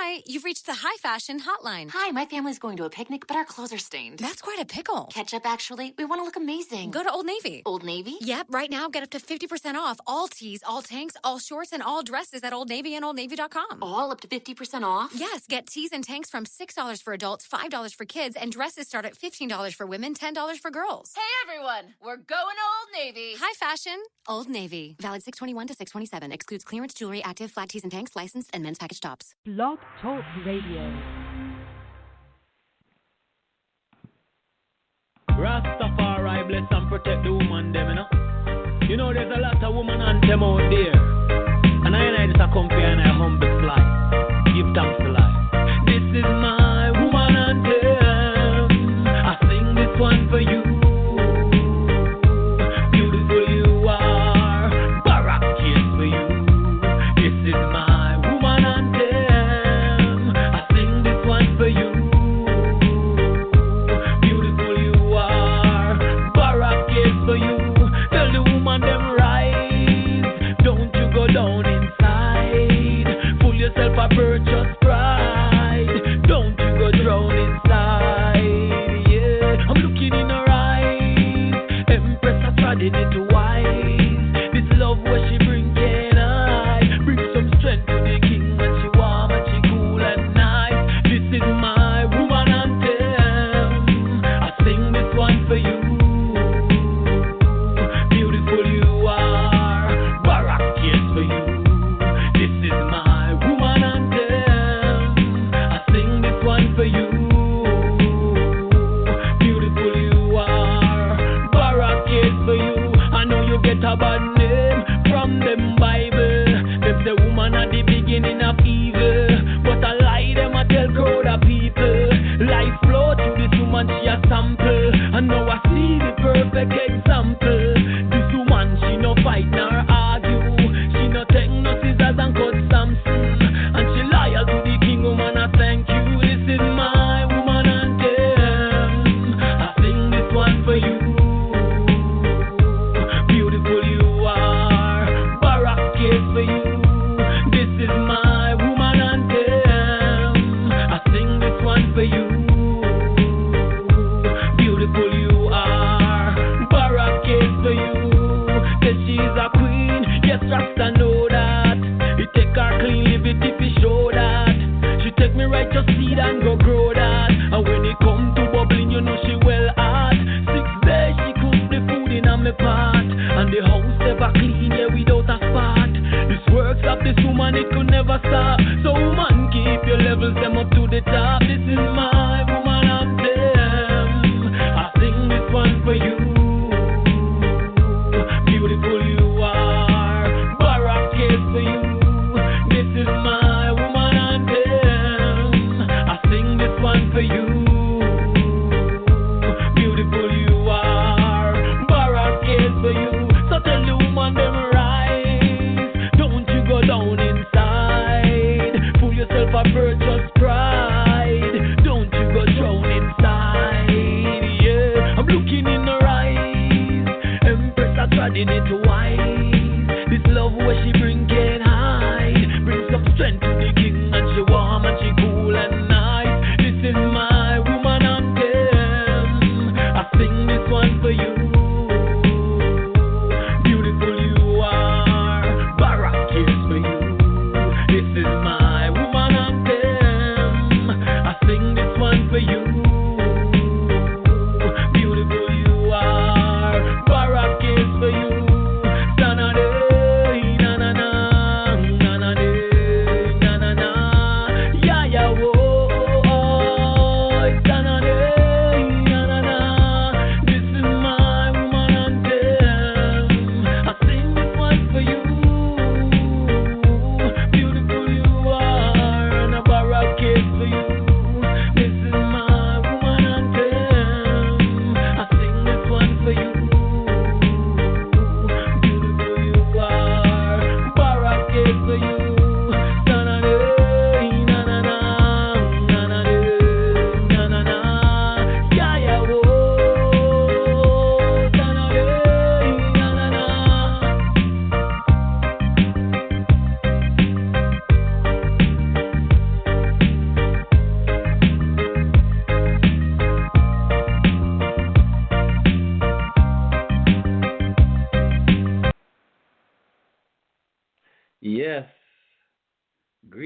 Hi, you've reached the High Fashion Hotline. Hi, my family's going to a picnic, but our clothes are stained. That's quite a pickle. Ketchup, actually. We want to look amazing. Go to Old Navy. Old Navy? Yep, right now get up to 50% off all tees, all tanks, all shorts, and all dresses at Old Navy and OldNavy.com. All up to 50% off? Yes, get tees and tanks from $6 for adults, $5 for kids, and dresses start at $15 for women, $10 for girls. Hey everyone, we're going Old Navy. High Fashion, Old Navy. Valid 6/21 to 6/27. Excludes clearance jewelry, active, flat tees and tanks, licensed, and men's package tops. Blog Talk Radio. Rastafari bless and protect the woman them, you know. You know there's a lot of woman anthem out there. And I just a come here and I humble fly. Give thanks to life. This is my woman anthem. I sing this one for you. Beautiful you are. Barak is for you. This is my woman anthem. I sing this one for you. Beautiful you are. Barak is for you. Tell the woman them rise. Don't you go down inside. Pull yourself up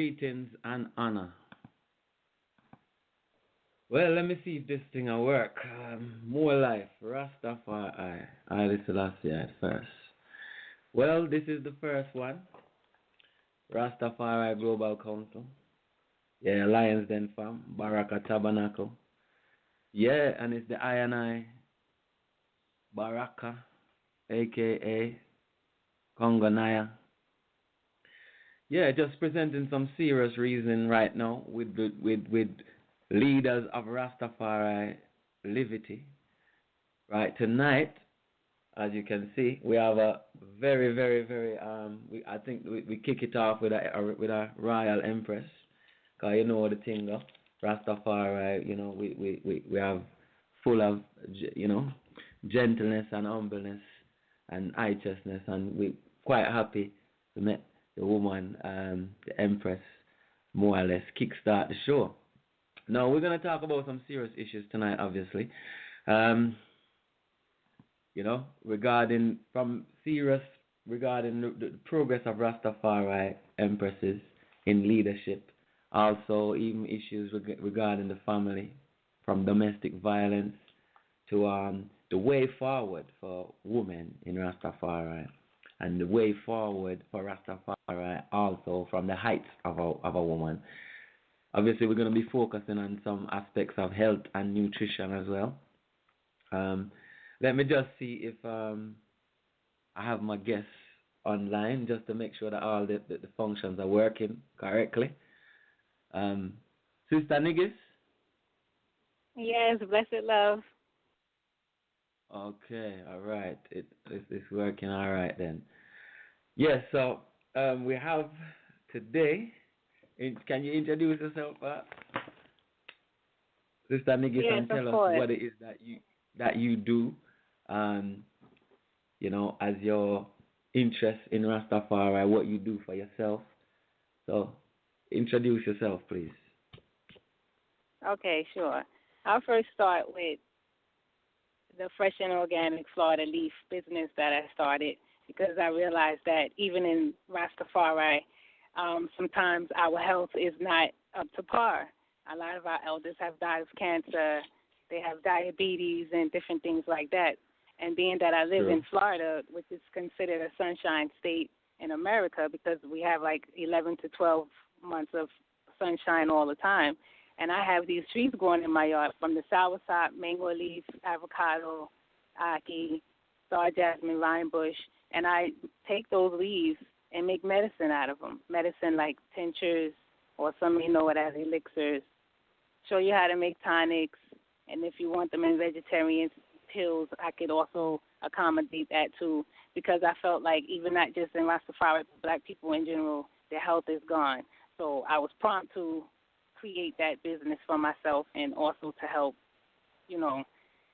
Greetings and honor. Well, let me see if this thing will work. More life, Rastafari. I Selassie at first. Well, this is the first one. Rastafari Global Council. Yeah, Lions Den Fam, Barak Tabernacle. Yeah, and it's the I Baraka, a.k.a. Congo Nyah. Yeah, just presenting some serious reason right now with leaders of Rastafari Livity. Right, tonight, as you can see, we have a very, very, very, I think we kick it off with a royal empress. Because you know the thing, Rastafari, you know, we have full of, you know, gentleness and humbleness and righteousness, and we're quite happy to meet the woman, the empress, more or less kickstart the show. Now, we're going to talk about some serious issues tonight, obviously. You know, regarding the progress of Rastafari empresses in leadership. Also, even issues regarding the family, from domestic violence to the way forward for women in Rastafari, and the way forward for Rastafari also from the heights of a woman. Obviously, we're going to be focusing on some aspects of health and nutrition as well. Let me just see if I have my guests online, just to make sure that all the functions are working correctly. Sister Nigist? Yes, blessed love. Okay, all right. It's working all right then. Yes, so we have today, can you introduce yourself, Sister Nigist, yes, and tell us what it is that you do, you know, as your interest in Rastafari, what you do for yourself. So, introduce yourself, please. Okay, sure. I'll first start with the fresh and organic Florida leaf business that I started, because I realized that even in Rastafari, sometimes our health is not up to par. A lot of our elders have died of cancer, they have diabetes and different things like that. And being that I live in Florida, which is considered a sunshine state in America, because we have like 11 to 12 months of sunshine all the time, and I have these trees growing in my yard, from the soursop, mango leaf, avocado, ackee, star jasmine, vine bush, and I take those leaves and make medicine out of them. Medicine like tinctures, or some may know it as elixirs. Show you how to make tonics, and if you want them in vegetarian pills, I could also accommodate that too, because I felt like even not just in Rastafari, but black people in general, their health is gone. So I was prompt to create that business for myself, and also to help, you know,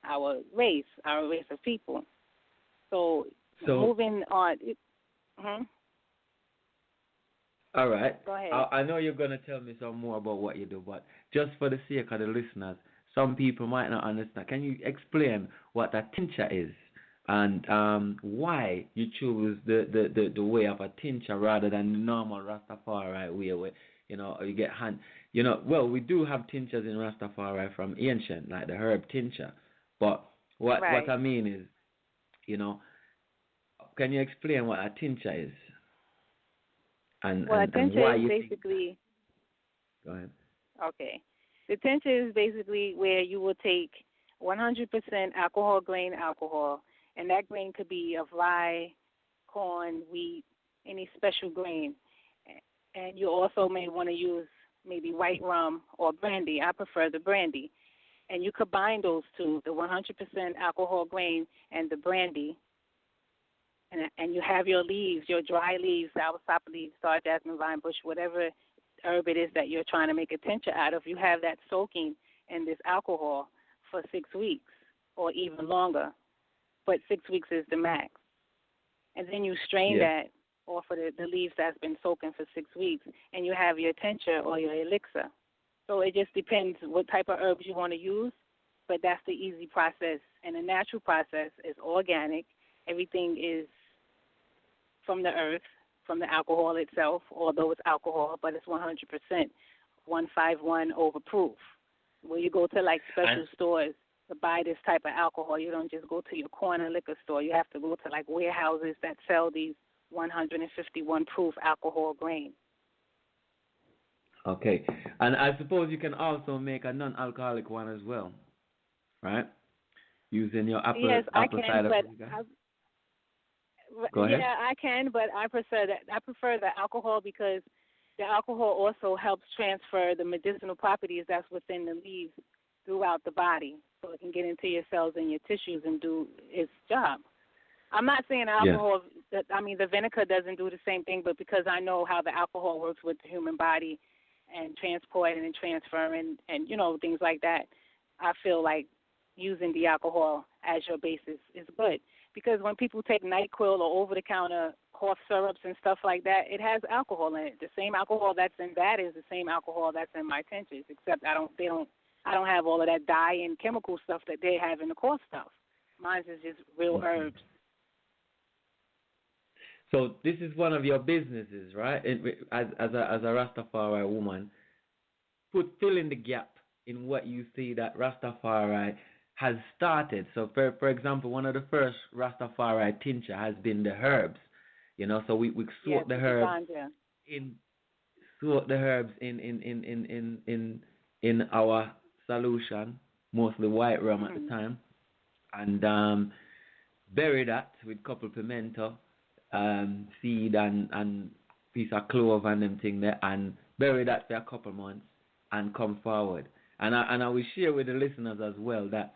our race of people. So moving on. All right. Go ahead. I know you're going to tell me some more about what you do, but just for the sake of the listeners, some people might not understand. Can you explain what a tincture is, and why you choose the way of a tincture rather than the normal Rastafari way, where, you know, you get you know, well, we do have tinctures in Rastafari from ancient, like the herb tincture, but what I mean is, you know, can you explain what a tincture is? And why you basically. Go ahead. Okay. The tincture is basically where you will take 100% alcohol grain alcohol, and that grain could be of rye, corn, wheat, any special grain. And you also may want to use maybe white rum or brandy. I prefer the brandy. And you combine those two, the 100% alcohol grain and the brandy, and you have your leaves, your dry leaves, soursop leaves, star jasmine, vine bush, whatever herb it is that you're trying to make a tincture out of, you have that soaking in this alcohol for 6 weeks or even longer. But 6 weeks is the max. And then you strain that off of the leaves that's been soaking for 6 weeks, and you have your tincture or your elixir. So it just depends what type of herbs you want to use, but that's the easy process. And the natural process is organic. Everything is from the earth, from the alcohol itself, although it's alcohol, but it's 100% 151 overproof. Where you go to like special stores to buy this type of alcohol, you don't just go to your corner liquor store. You have to go to like warehouses that sell these 151 proof alcohol grain. Okay. And I suppose you can also make a non-alcoholic one as well, right? Using your apple cider vinegar. Go ahead. Yeah, I can, but I prefer the alcohol because the alcohol also helps transfer the medicinal properties that's within the leaves throughout the body, so it can get into your cells and your tissues and do its job. I'm not saying alcohol, the vinegar doesn't do the same thing, but because I know how the alcohol works with the human body and transporting and transferring and things like that, I feel like using the alcohol as your basis is good. Because when people take NyQuil or over-the-counter cough syrups and stuff like that, it has alcohol in it. The same alcohol that's in that is the same alcohol that's in my tinctures, except I don't have all of that dye and chemical stuff that they have in the cough stuff. Mine is just real herbs. So this is one of your businesses, right? As a Rastafari woman, fill in the gap in what you see that Rastafari has started. So, for example, one of the first Rastafari tincture has been the herbs. So we sort the herbs in our solution, mostly white rum at the time, and bury that with couple pimento, seed and piece of clove and them thing there, and bury that for a couple months and come forward. And I will share with the listeners as well that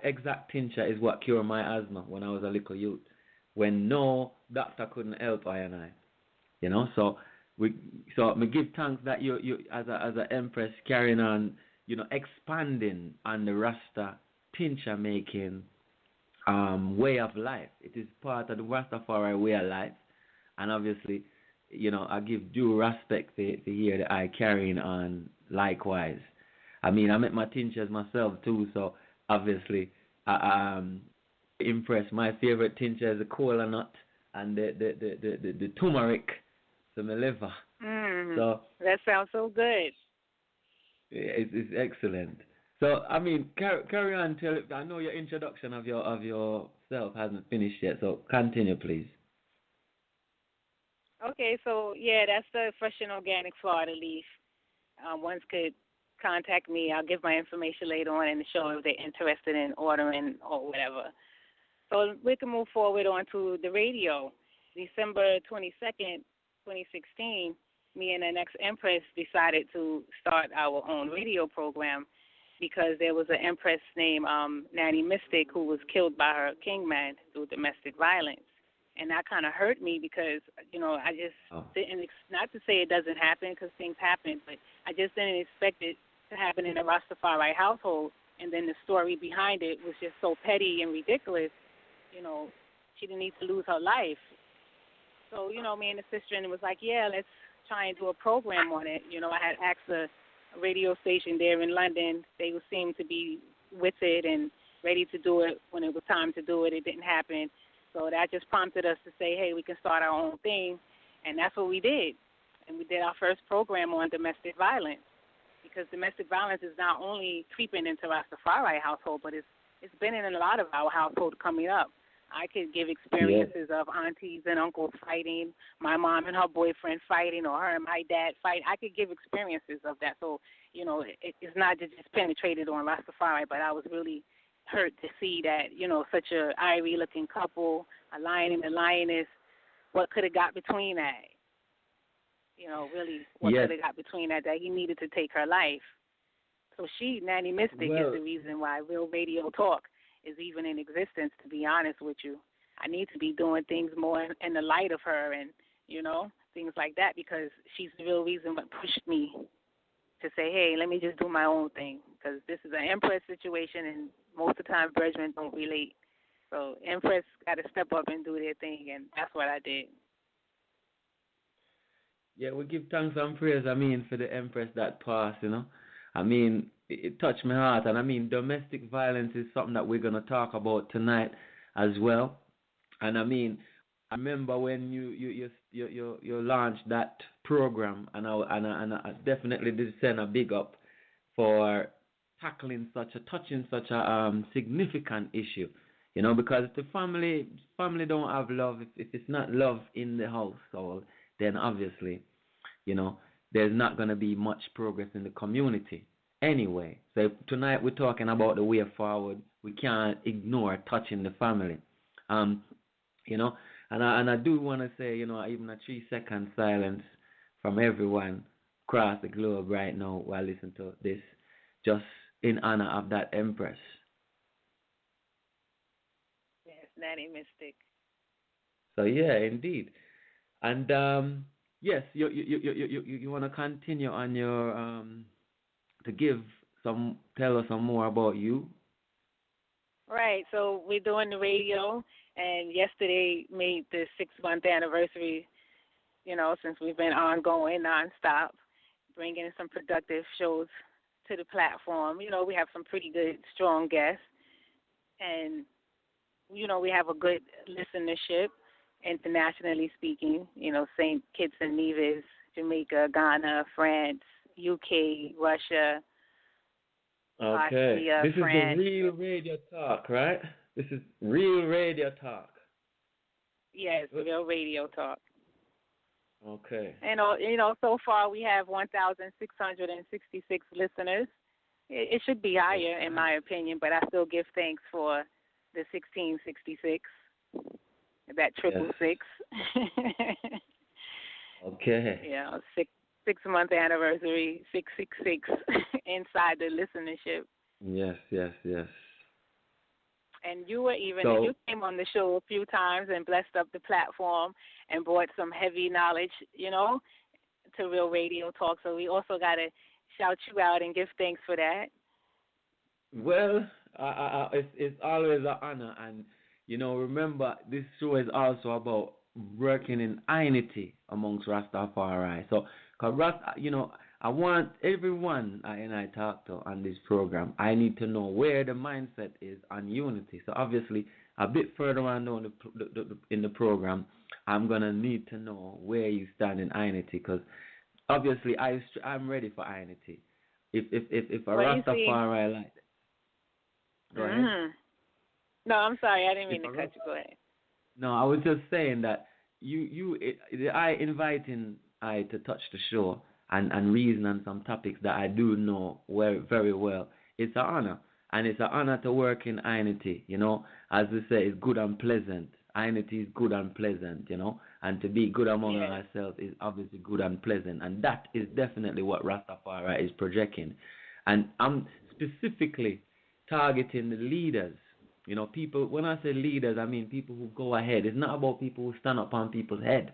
exact tincture is what cured my asthma when I was a little youth, when no doctor couldn't help I and I. So me give thanks that you as a empress carrying on, expanding on the Rasta tincture making way of life. It is part of the Rastafari way of life, and obviously, I give due respect to hear that I carrying on likewise. I mean, I make my tinctures myself too, so obviously, impressed. My favorite tincture is the kola nut and the turmeric, to my liver. So that sounds so good. It's excellent. So I mean, carry on. I know your introduction of yourself hasn't finished yet. So continue, please. Okay, so that's the fresh and organic Florida leaf. One could contact me. I'll give my information later on in the show if they're interested in ordering or whatever. So we can move forward on to the radio. December 22nd, 2016, me and the next Empress decided to start our own radio program because there was an Empress named Nanny Mystic who was killed by her kingman through domestic violence. And that kind of hurt me because, I just didn't, not to say it doesn't happen because things happen, but I just didn't expect it to happen in a Rastafari household. And then the story behind it was just so petty and ridiculous. She didn't need to lose her life. So, me and the sister and it was like, let's try and do a program on it. I had asked a radio station there in London. They seemed to be with it and ready to do it when it was time to do it. It didn't happen. So that just prompted us to say, hey, we can start our own thing. And that's what we did. And we did our first program on domestic violence because domestic violence is not only creeping into Rastafari household, but it's been in a lot of our household coming up. I could give experiences of aunties and uncles fighting, my mom and her boyfriend fighting, or her and my dad fighting. I could give experiences of that. So, it's not just penetrated on Rastafari, but I was really hurt to see that, such a Irie-looking couple, a lion and a lioness, what could have got between that? Really, what could have got between that he needed to take her life? So Nanny Mystic is the reason why Real Radio Talk is even in existence, to be honest with you. I need to be doing things more in the light of her and, things like that because she's the real reason what pushed me to say, hey, let me just do my own thing because this is an Empress situation and most of the time Brethren don't relate. So Empress got to step up and do their thing, and that's what I did. Yeah, we give thanks and praise, for the Empress that passed, it touched my heart. And, domestic violence is something that we're going to talk about tonight as well. And, I remember when you you launched that program, and I definitely did send a big up for touching such a significant issue. Because if the family don't have love, if it's not love in the household, then obviously, there's not going to be much progress in the community anyway. So if tonight we're talking about the way forward, we can't ignore touching the family. And I do want to say, even a 3-second silence from everyone across the globe right now while listening to this, just in honor of that Empress. Yes, Natty Mystic. So yeah, indeed. And yes, you want to continue on your tell us some more about you. Right. So we're doing the radio, and yesterday made the 6-month anniversary. Since we've been ongoing nonstop, bringing some productive shows to the platform. We have some pretty good, strong guests, and we have a good listenership, internationally speaking. St. Kitts and Nevis, Jamaica, Ghana, France, UK, Russia. Okay. Austria, this France. is the real radio talk, right? This is real radio talk. Yes, real radio talk. Okay. And so far we have 1,666 listeners. It should be higher, in my opinion, but I still give thanks for the 1666, that 666. Okay. Yeah, 6-month anniversary, 666 inside the listenership. Yes. And you were you came on the show a few times and blessed up the platform and brought some heavy knowledge, to Real Radio Talk. So we also got to shout you out and give thanks for that. Well, it's always an honor. And, remember, this show is also about working in unity amongst Rastafari. So, cause I want everyone I talk to on this program, I need to know where the mindset is on unity. So obviously, a bit further on down in the program, I'm going to need to know where you stand in unity, because obviously I'm ready for unity. If a Rastafari like that. Go ahead. No, I'm sorry, I didn't mean to cut you. Go ahead. No, I was just saying that I inviting I to touch the show and reason on some topics that I do know very well. It's an honor. And it's an honor to work in unity, As we say, it's good and pleasant. Unity is good and pleasant, And to be good among ourselves is obviously good and pleasant. And that is definitely what Rastafari is projecting. And I'm specifically targeting the leaders. People, when I say leaders, I mean people who go ahead. It's not about people who stand up on people's head.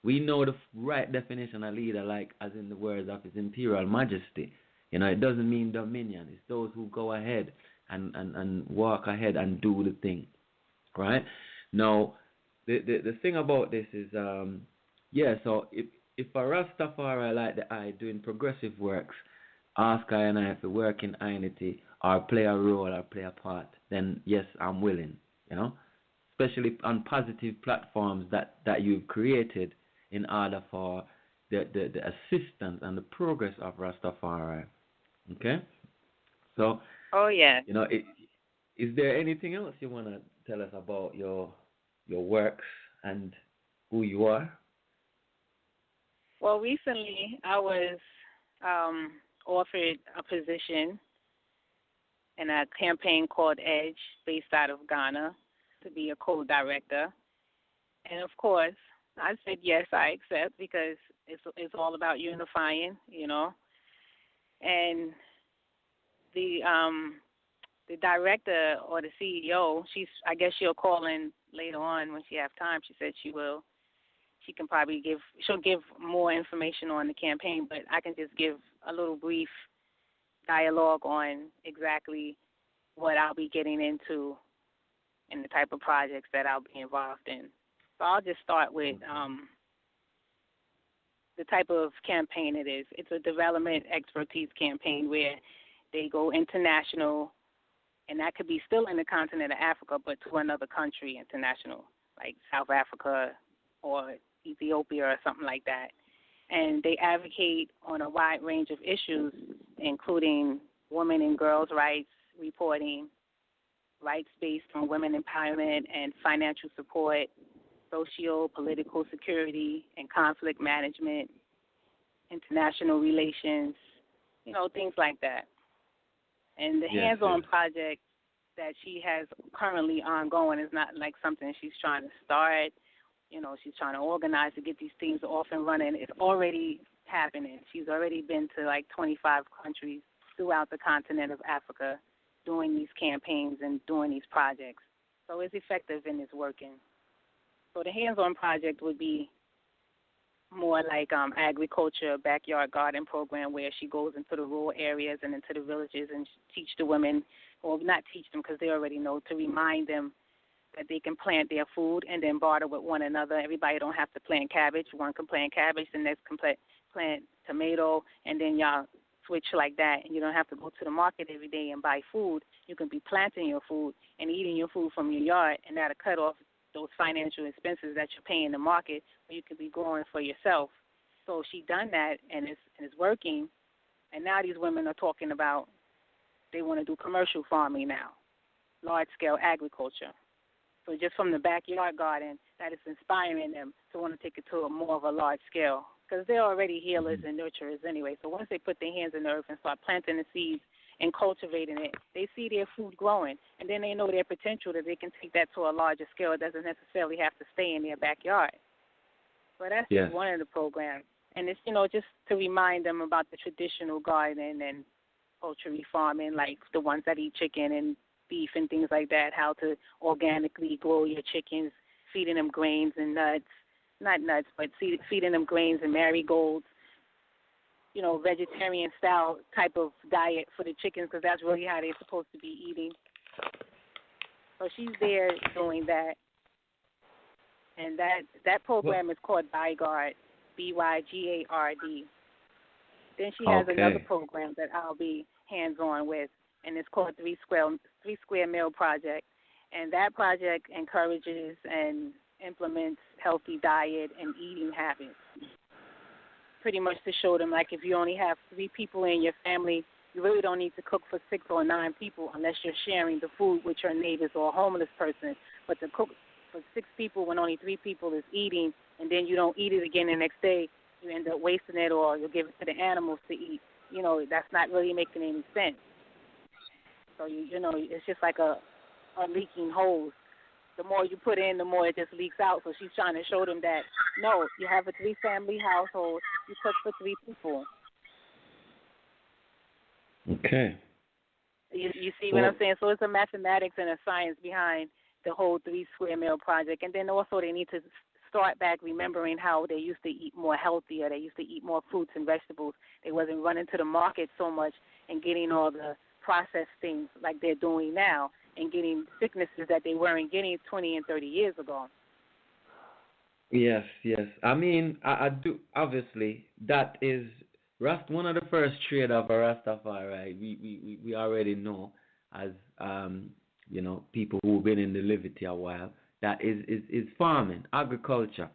We know the right definition of leader, like as in the words of His Imperial Majesty. It doesn't mean dominion. It's those who go ahead and walk ahead and do the thing, right? Now, the thing about this is, so if a Rastafari like the I doing progressive works, ask I and I if we work in unity or play a role or play a part, then yes, I'm willing, especially on positive platforms that you've created in order for the assistance and the progress of Rastafari. Okay? So, oh yeah. Is there anything else you want to tell us about your works and who you are? Well, recently I was offered a position in a campaign called Edge, based out of Ghana, to be a co-director. And of course, I said yes, I accept, because it's all about unifying, And the director or the CEO, I guess she'll call in later on when she has time. She said she can probably she'll give more information on the campaign, but I can just give a little brief dialogue on exactly what I'll be getting into and the type of projects that I'll be involved in. So I'll just start with the type of campaign it is. It's a development expertise campaign where they go international, and that could be still in the continent of Africa, but to another country international, like South Africa or Ethiopia or something like that. And they advocate on a wide range of issues, including women and girls' rights, reporting, rights based on women empowerment and financial support, socio political security and conflict management, international relations, things like that. And the hands-on project that she has currently ongoing is not like something she's trying to start. She's trying to organize to get these things off and running. It's already happening. She's already been to like 25 countries throughout the continent of Africa doing these campaigns and doing these projects. So it's effective and it's working. So the hands-on project would be more like agriculture, backyard garden program where she goes into the rural areas and into the villages and teach the women, or not teach them because they already know, to remind them that they can plant their food and then barter with one another. Everybody don't have to plant cabbage. One can plant cabbage, the next can plant tomato, and then y'all switch like that. And you don't have to go to the market every day and buy food. You can be planting your food and eating your food from your yard, and that'll cut off those financial expenses that you're paying the market, where you can be growing for yourself. So she done that, and it's working. And now these women are talking about they want to do commercial farming now, large-scale agriculture. So just from the backyard garden, that is inspiring them to want to take it to a more of a large scale, because they're already healers and nurturers anyway. So once they put their hands in the earth and start planting the seeds and cultivating it, they see their food growing, and then they know their potential that they can take that to a larger scale. It doesn't necessarily have to stay in their backyard. So that's just one of the programs. And it's, just to remind them about the traditional gardening and poultry farming, like the ones that eat chicken and beef and things like that, how to organically grow your chickens, feeding them grains and nuts, not nuts, but feeding them grains and marigolds, vegetarian-style type of diet for the chickens, because that's really how they're supposed to be eating. So she's there doing that. And that program is called Bygard, Bygard. Then she has another program that I'll be hands-on with, and it's called Three Square Meal Project. And that project encourages and implements healthy diet and eating habits, pretty much to show them, like, if you only have 3 people in your family, you really don't need to cook for 6 or 9 people unless you're sharing the food with your neighbors or a homeless person. But to cook for 6 people when only 3 people is eating, and then you don't eat it again the next day, you end up wasting it, or you'll give it to the animals to eat. That's not really making any sense. So, it's just like a leaking hose. The more you put in, the more it just leaks out. So she's trying to show them that, no, you have a 3-family household, you cook for 3 people. Okay. You see what I'm saying? So it's a mathematics and a science behind the whole 3 Square Meal Project. And then also they need to start back remembering how they used to eat more healthier. They used to eat more fruits and vegetables. They wasn't running to the market so much and getting all the processed things like they're doing now, and getting sicknesses that they weren't getting 20 and 30 years ago. Yes. I mean, I do. Obviously, that is one of the first trade of a Rastafari. We already know, as people who've been in the liberty a while, that is farming, agriculture,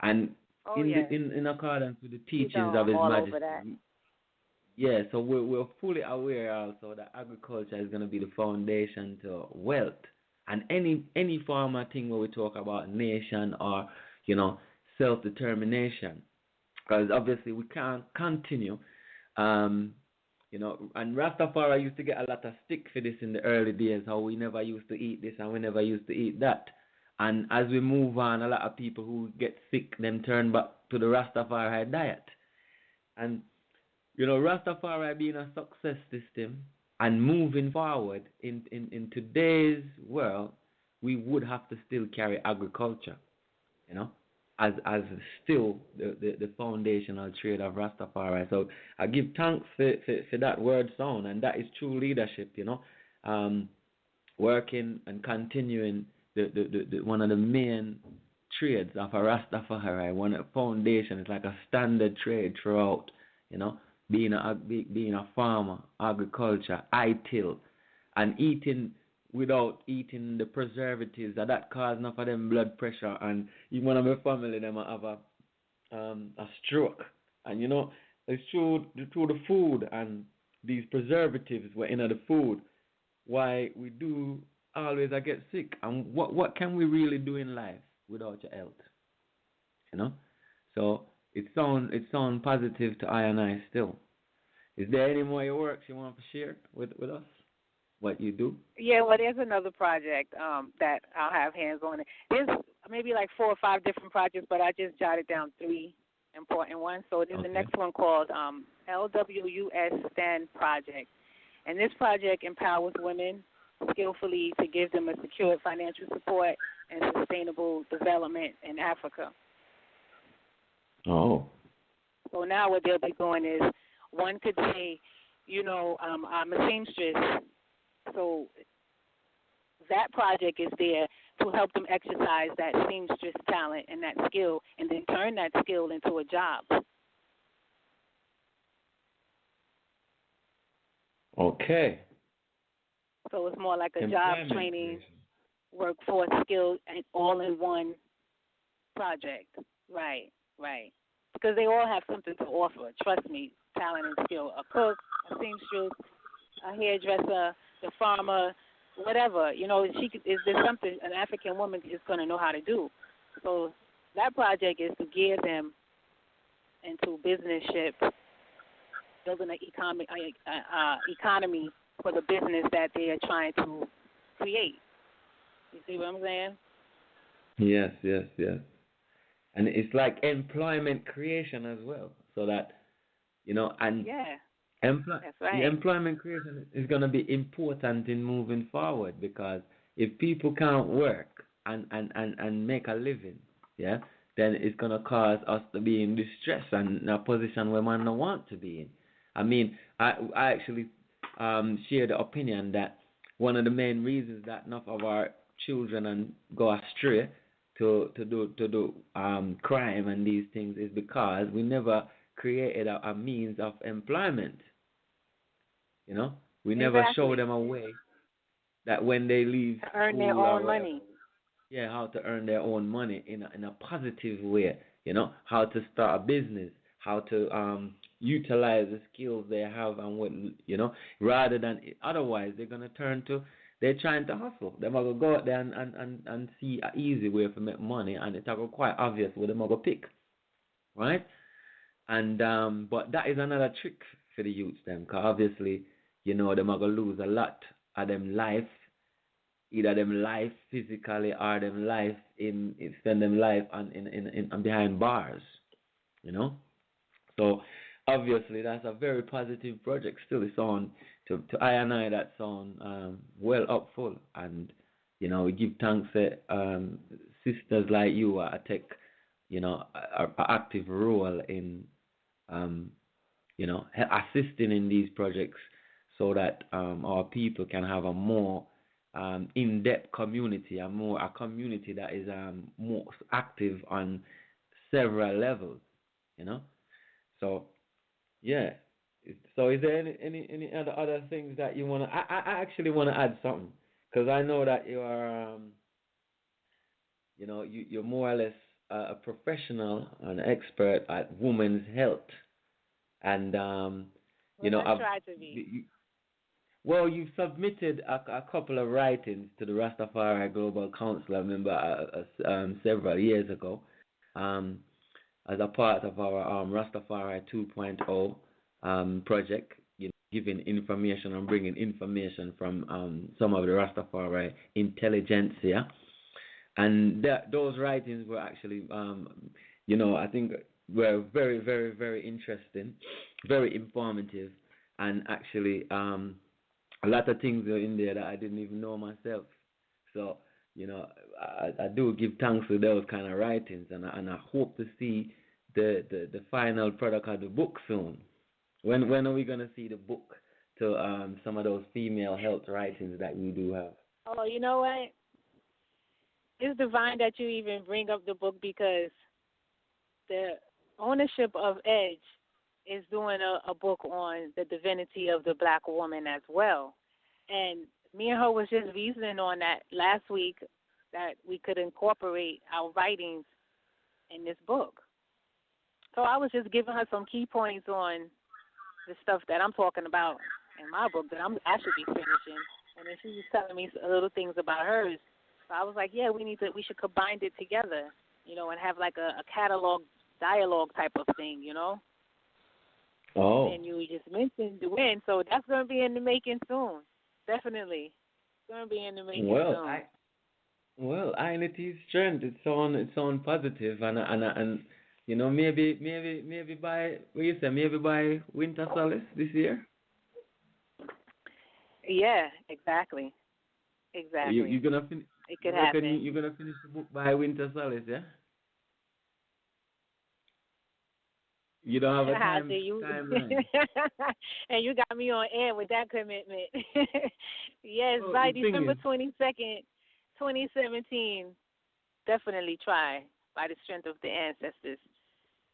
and in accordance with the teachings of His Majesty. Yeah, so we're fully aware also that agriculture is going to be the foundation to wealth. And any form of thing where we talk about nation or, self-determination. Because obviously we can't continue, and Rastafari used to get a lot of stick for this in the early days, how we never used to eat this and we never used to eat that. And as we move on, a lot of people who get sick, them turn back to the Rastafari diet. And Rastafari being a success system and moving forward in today's world, we would have to still carry agriculture, as still the foundational trait of Rastafari. So I give thanks for that word sound, and that is true leadership, working and continuing the one of the main trades of a Rastafari, one of the foundation. It's like a standard trade throughout, being a farmer, agriculture, ITIL, and eating without eating the preservatives that cause enough of them blood pressure, and even one of my family them have a stroke, and it's through the food and these preservatives were in the food why we do always I get sick. And what can we really do in life without your health? So it sounds positive to I and I still. Is there any more your works you want to share with us? What you do? Yeah, well, there's another project that I'll have hands on. There's maybe like 4 or 5 different projects, but I just jotted down 3 important ones. So there's the next one called LWUS Stand Project. And this project empowers women skillfully to give them a secure financial support and sustainable development in Africa. Oh. So now what they'll be doing is, one could say, I'm a seamstress. So that project is there to help them exercise that seamstress talent and that skill, and then turn that skill into a job. Okay. So it's more like a job training, workforce skill, and all-in-one project. Right. Because they all have something to offer. Trust me, talent and skill. A cook, a seamstress, a hairdresser, the farmer, whatever. Is there something an African woman is going to know how to do? So that project is to gear them into businessship, building an economy for the business that they are trying to create. You see what I'm saying? Yes. And it's like employment creation as well, so that, and that's right. The employment creation is going to be important in moving forward, because if people can't work and make a living, then it's going to cause us to be in distress and in a position where man don't want to be in. I mean, I actually share the opinion that one of the main reasons that enough of our children go astray to do crime and these things is because we never created a means of employment. We never show them a way that when they leave to earn their own money. Yeah, how to earn their own money in a positive way. How to start a business, how to utilize the skills they have, and what rather than otherwise they're gonna turn to. They're trying to hustle. They're going to go out there and see an easy way to make money, and it's quite obvious what they're going to pick, right? And but that is another trick for the youths, them, because obviously, they're going to lose a lot of them life, either them life physically or them life spend them life in behind bars, So obviously, that's a very positive project. Still, it's on to I and I. That sound well up full, and we give thanks to sisters like you take an active role in assisting in these projects, so that our people can have a more in-depth community, a community that is more active on several levels, So. Yeah. So is there any other things that you want to... I actually want to add something, because I know that you are, you're more or less a professional, an expert at women's health. And, I try to be. You've submitted a couple of writings to the RasTafari Global Council, I remember, several years ago. As a part of our RasTafari 2.0 project, giving information and bringing information from some of the RasTafari intelligentsia. And those writings were actually, I think were very, very, very interesting, very informative, and actually a lot of things are in there that I didn't even know myself. So, I do give thanks to those kind of writings, and I hope to see the final product of the book soon. When are we going to see the book to some of those female health writings that you do have? Oh, you know what? It's divine that you even bring up the book, because the ownership of Edge is doing a book on the divinity of the black woman as well. And me and her was just reasoning on that last week that we could incorporate our writings in this book. So I was just giving her some key points on the stuff that I'm talking about in my book that I should be finishing, and then she was telling me little things about hers. So I was like, yeah, we should combine it together, and have like a catalog dialogue type of thing, Oh. And you just mentioned the win, so that's going to be in the making soon. Definitely, it's going to be in the making soon. Well, Unity's strength. It's on positive, and maybe by what you say, maybe by Winter Solace this year. Yeah, exactly. You're gonna finish. It could happen. You're gonna finish the book by Winter Solace, yeah? You don't have a timeline. And you got me on air with that commitment. Yes, well, by December 22nd, 2017. Definitely try by the strength of the ancestors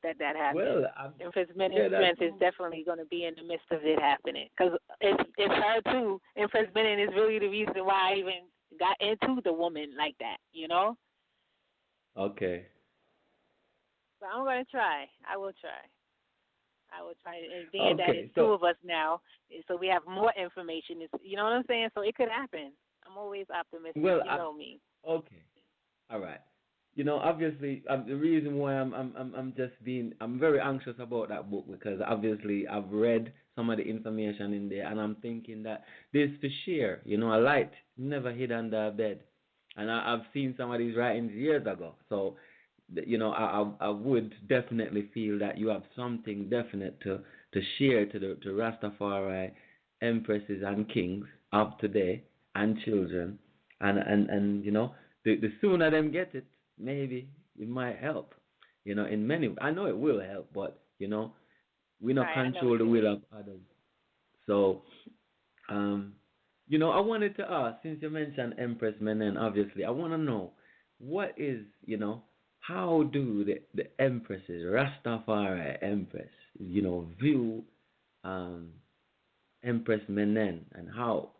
that happens. Well, Empress Menin's strength is definitely going to be in the midst of it happening. Because it's her, too. Empress Menin is really the reason why I even got into the woman like that, Okay. So I'm going to try. I will try. And being that it's two of us now, so we have more information. You know what I'm saying? So it could happen. I'm always optimistic. Well, you know me. Okay. All right. Obviously, the reason why I'm very anxious about that book because obviously I've read some of the information in there and I'm thinking that this to share. A light never hid under a bed, and I've seen some of these writings years ago. So, I would definitely feel that you have something definite to share to Rastafari empresses and kings of today and children, and the sooner them get it. Maybe it might help, in many. I know it will help, but we not control the will of others. So, I wanted to ask, since you mentioned Empress Menen, obviously, I want to know what is, how do the empresses, Rastafari Empress, view Empress Menen, and how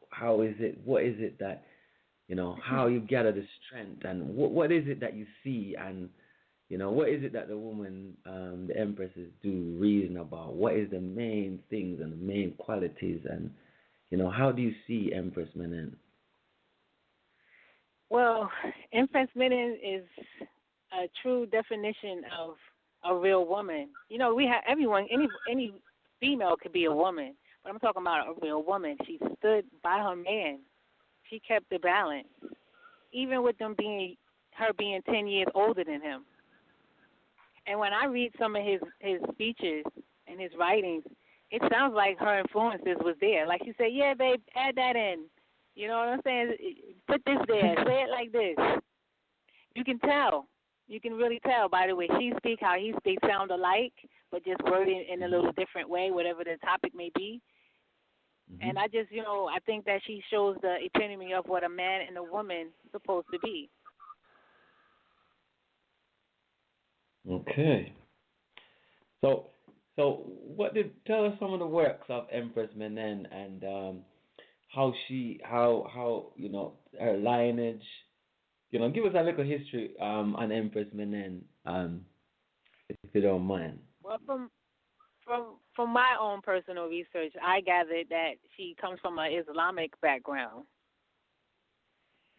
is it? What is it that how you gather the strength, and what is it that you see, and what is it that the woman, the empresses do reason about? What is the main things and the main qualities, and how do you see Empress Menen? Well, Empress Menen is a true definition of a real woman. We have everyone, any female could be a woman, but I'm talking about a real woman. She stood by her man. She kept the balance, even with her being 10 years older than him. And when I read some of his speeches and his writings, it sounds like her influences was there. Like she said, yeah, babe, add that in. You know what I'm saying? Put this there. Say it like this. You can tell. You can really tell by the way she speaks, how he speaks, sound alike, but just worded in a little different way, whatever the topic may be. Mm-hmm. And I just, I think that she shows the epitome of what a man and a woman supposed to be. Okay. So tell us some of the works of Empress Menen and how her lineage. Give us a little history on Empress Menen, if you don't mind. Well, from my own personal research, I gathered that she comes from an Islamic background,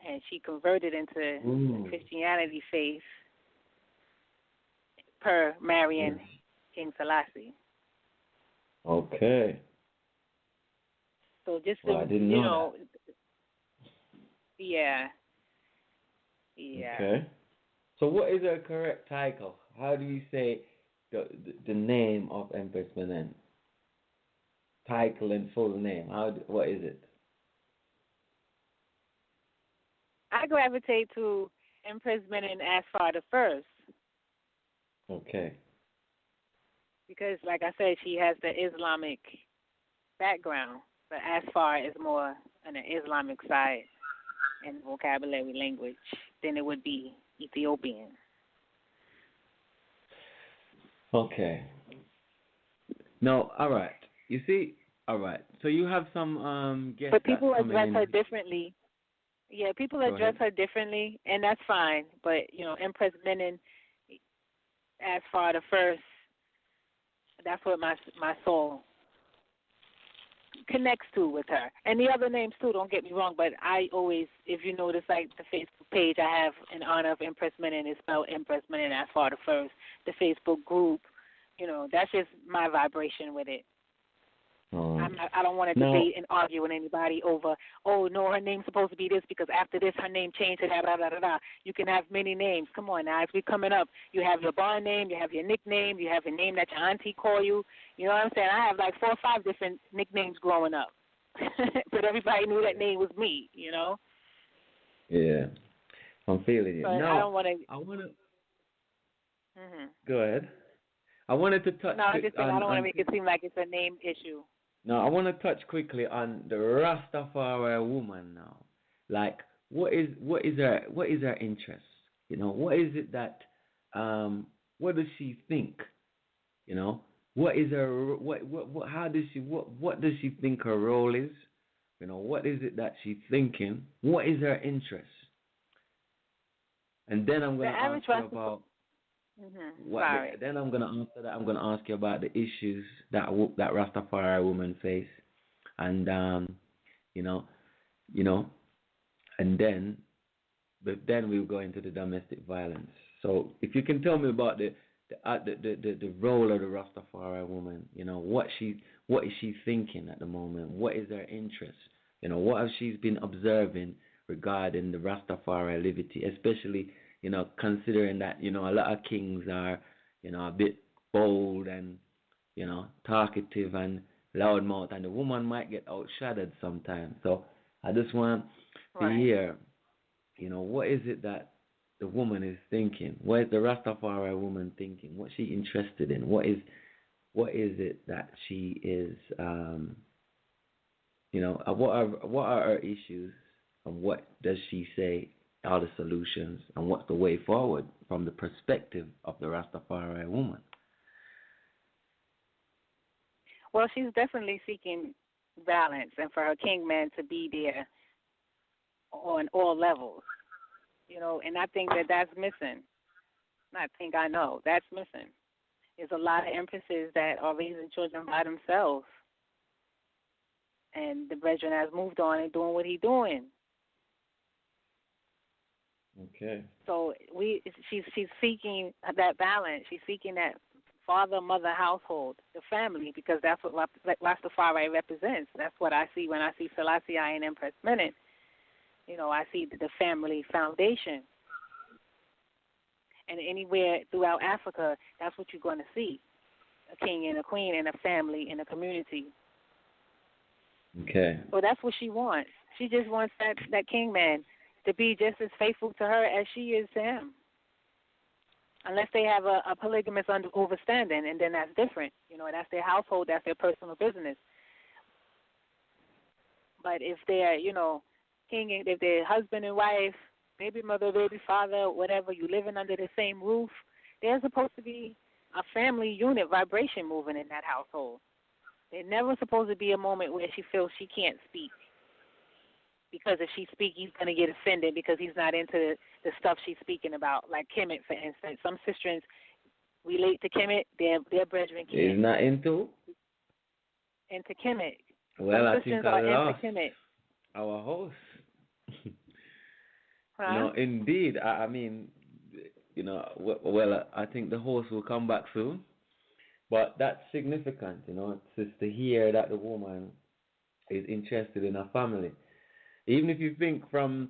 and she converted into the Christianity faith per marrying King Selassie. Okay. So just I didn't know that. Yeah. Okay. So what is her correct title? How do you say the name of Empress Menen? Title and full name. What is it? I gravitate to Empress Menen Asfar the First. Okay. Because, like I said, she has the Islamic background, but Asfar is more on the Islamic side in vocabulary language than it would be Ethiopian. Okay. No, all right. You see, All right. So you have some guests But that's people coming address in. her differently. Yeah, people Go address ahead. her differently, and that's fine. But Empress Menon, as far the first, that's what my soul connects to with her. And the other names too, don't get me wrong, but I always, if you notice, like the Facebook page I have in honor of Empress Menon is spelled Empress Menon as far the first. The Facebook group, that's just my vibration with it. I don't want to debate and argue with anybody over, oh, no, her name's supposed to be this because after this her name changed to that, blah, blah, blah, blah. You can have many names. Come on now, as we coming up, you have your barn name, you have your nickname, you have a name that your auntie call you. You know what I'm saying? I have like 4 or 5 different nicknames growing up. But everybody knew that name was me, Yeah. I'm feeling it. But Now, I don't want to. I want to. Mm-hmm. Go ahead. I wanted to touch. No, I just saying I don't want to make it seem like it's a name issue. No, I want to touch quickly on the Rastafari woman now. Like, what is her interest? What is it that what does she think? What is her what how does she what does she think her role is? What is it that she's thinking? What is her interest? And then I'm going to ask you about then I'm going to answer that. I'm going to ask you about the issues that Rastafari women face, and and then we'll go into the domestic violence. So if you can tell me about the role of the Rastafari woman, what is she thinking at the moment? What is her interest? What has she been observing regarding the Rastafari liberty, especially considering that a lot of kings are a bit bold and talkative and loudmouth, and the woman might get outshadowed sometimes. So I just want to hear, what is it that the woman is thinking? What is the Rastafari woman thinking? What's she interested in? What is it that she is? What are her issues, and what does she say are the solutions, and what's the way forward from the perspective of the Rastafari woman? Well, she's definitely seeking balance, and for her king man to be there on all levels, and I think that's missing. I know that's missing. There's a lot of empresses that are raising children by themselves, and the brethren has moved on and doing what he's doing. Okay. So she's seeking that balance. She's seeking that father, mother household, the family, because that's what Rastafari represents. That's what I see when I see Selassie and Empress Menon. I see the family foundation. And anywhere throughout Africa, that's what you're going to see, a king and a queen and a family and a community. Okay. So that's what she wants. She just wants that king man to be just as faithful to her as she is to him. Unless they have a polygamous overstanding, and then that's different. That's their household, that's their personal business. But if they're, if they're husband and wife, baby mother, baby father, whatever, you living under the same roof, there's supposed to be a family unit vibration moving in that household. There's never supposed to be a moment where she feels she can't speak. Because if she speaks, he's going to get offended because he's not into the stuff she's speaking about. Like Kemet, for instance. Some sisters relate to Kemet, their brethren can't. He's not into Kemet. Well, Some I think sisters I are lost into Kemet. our host. Huh? Indeed. I mean, well, I think the host will come back soon. But that's significant, It's just to hear that the woman is interested in her family. Even if you think from,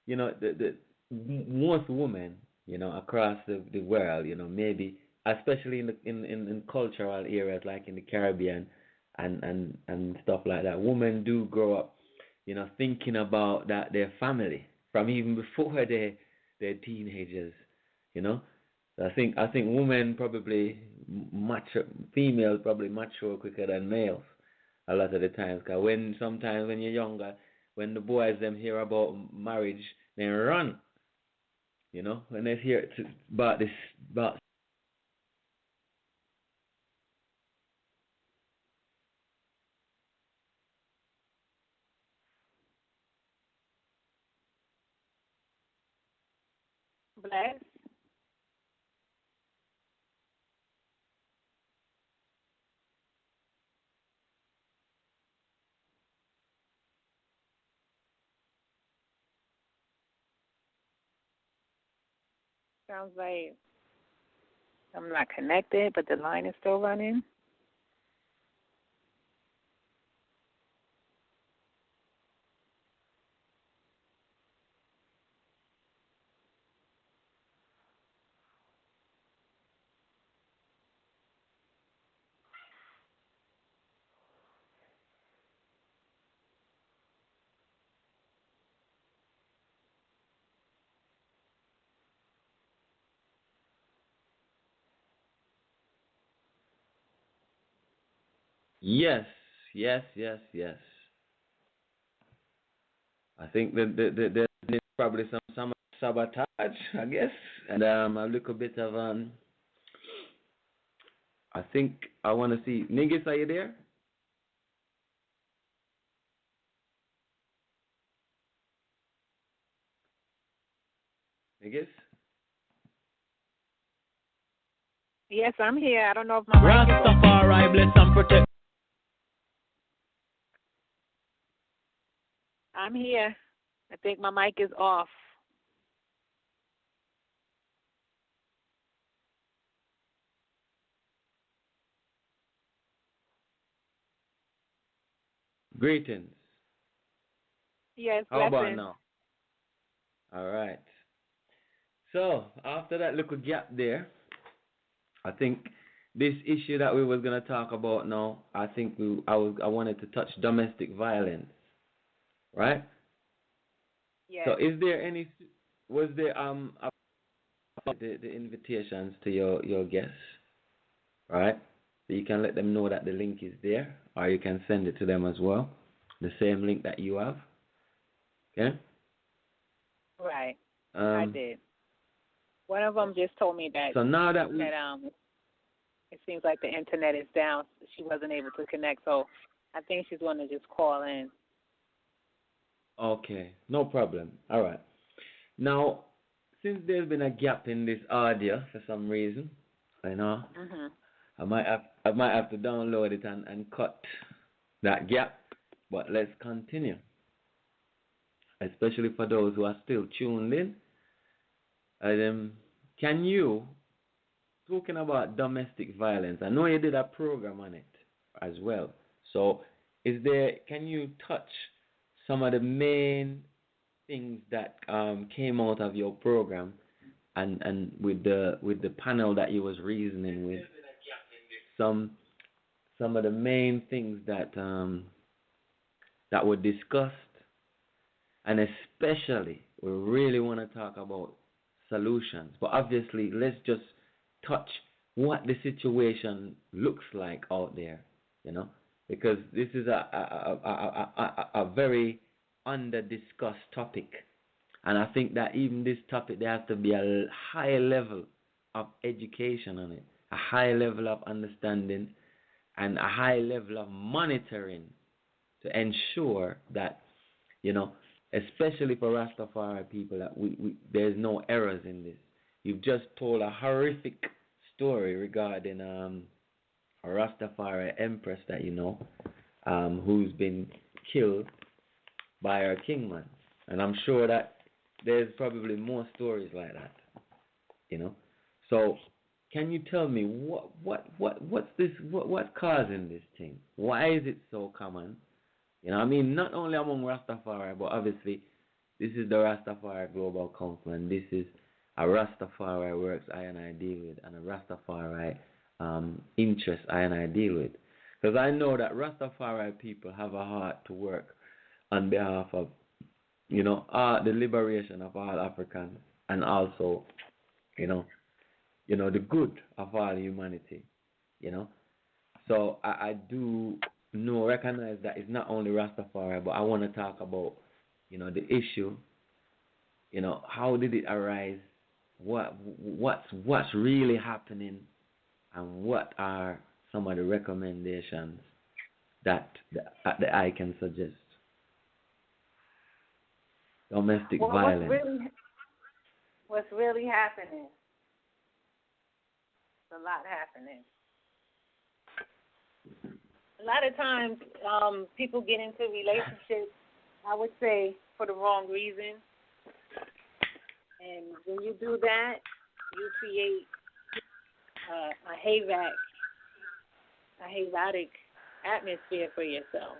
the most women, across the world, maybe, especially in cultural areas like in the Caribbean and stuff like that, women do grow up, thinking about their family from even before they're teenagers, I think women probably females probably mature quicker than males a lot of the times. Because sometimes when you're younger, when the boys them hear about marriage, they run. When they hear about Bless. Sounds like I'm not connected, but the line is still running. Yes, yes, yes, yes. I think that there's probably some sabotage, I guess, and a little bit of I think I want to see. Nigis, are you there? Nigis? Yes, I'm here. I don't know if my mic is on. Rastafari bless and protect. I'm here. I think my mic is off. Greetings. Yes, How about blessings. now? All right. So after that little gap there, I think this issue that we was gonna talk about now, I think I wanted to touch domestic violence, right? Yes. So was there the invitations to your guests, right? So you can let them know that the link is there, or you can send it to them as well, the same link that you have. Okay. Right. I did. One of them just told me that. So now that it seems like the internet is down. She wasn't able to connect, so I think she's going to just call in. Okay, no problem. All right. Now, since there's been a gap in this audio for some reason, I know I might have to download it and cut that gap. But let's continue, especially for those who are still tuned in. Can you, talking about domestic violence, I know you did a program on it as well. So, can you touch some of the main things that came out of your program, and with the panel that you was reasoning with, some of the main things that were discussed, and especially we really want to talk about solutions. But obviously, let's just touch what the situation looks like out there, because this is a very under discussed topic, and I think that even this topic there has to be a high level of education on it, a high level of understanding, and a high level of monitoring to ensure that, especially for Rastafari people, that there's no errors in this. You've just told a horrific story regarding a Rastafari empress that who's been killed by her kingman, and I'm sure that there's probably more stories like that, So, can you tell me what's causing this thing? Why is it so common? Not only among Rastafari, but obviously this is the Rastafari Global Council, and this is a Rastafari works I and I deal with, and a Rastafari interest I and I deal with, because I know that Rastafari people have a heart to work on behalf of, the liberation of all Africans, and also, the good of all humanity, So I do recognize that it's not only Rastafari, but I want to talk about, the issue. How did it arise? What's really happening, and what are some of the recommendations that I can suggest? Domestic violence. what's really happening. There's a lot happening. A lot of times, people get into relationships, I would say, for the wrong reason. And when you do that, you create a chaotic atmosphere for yourself.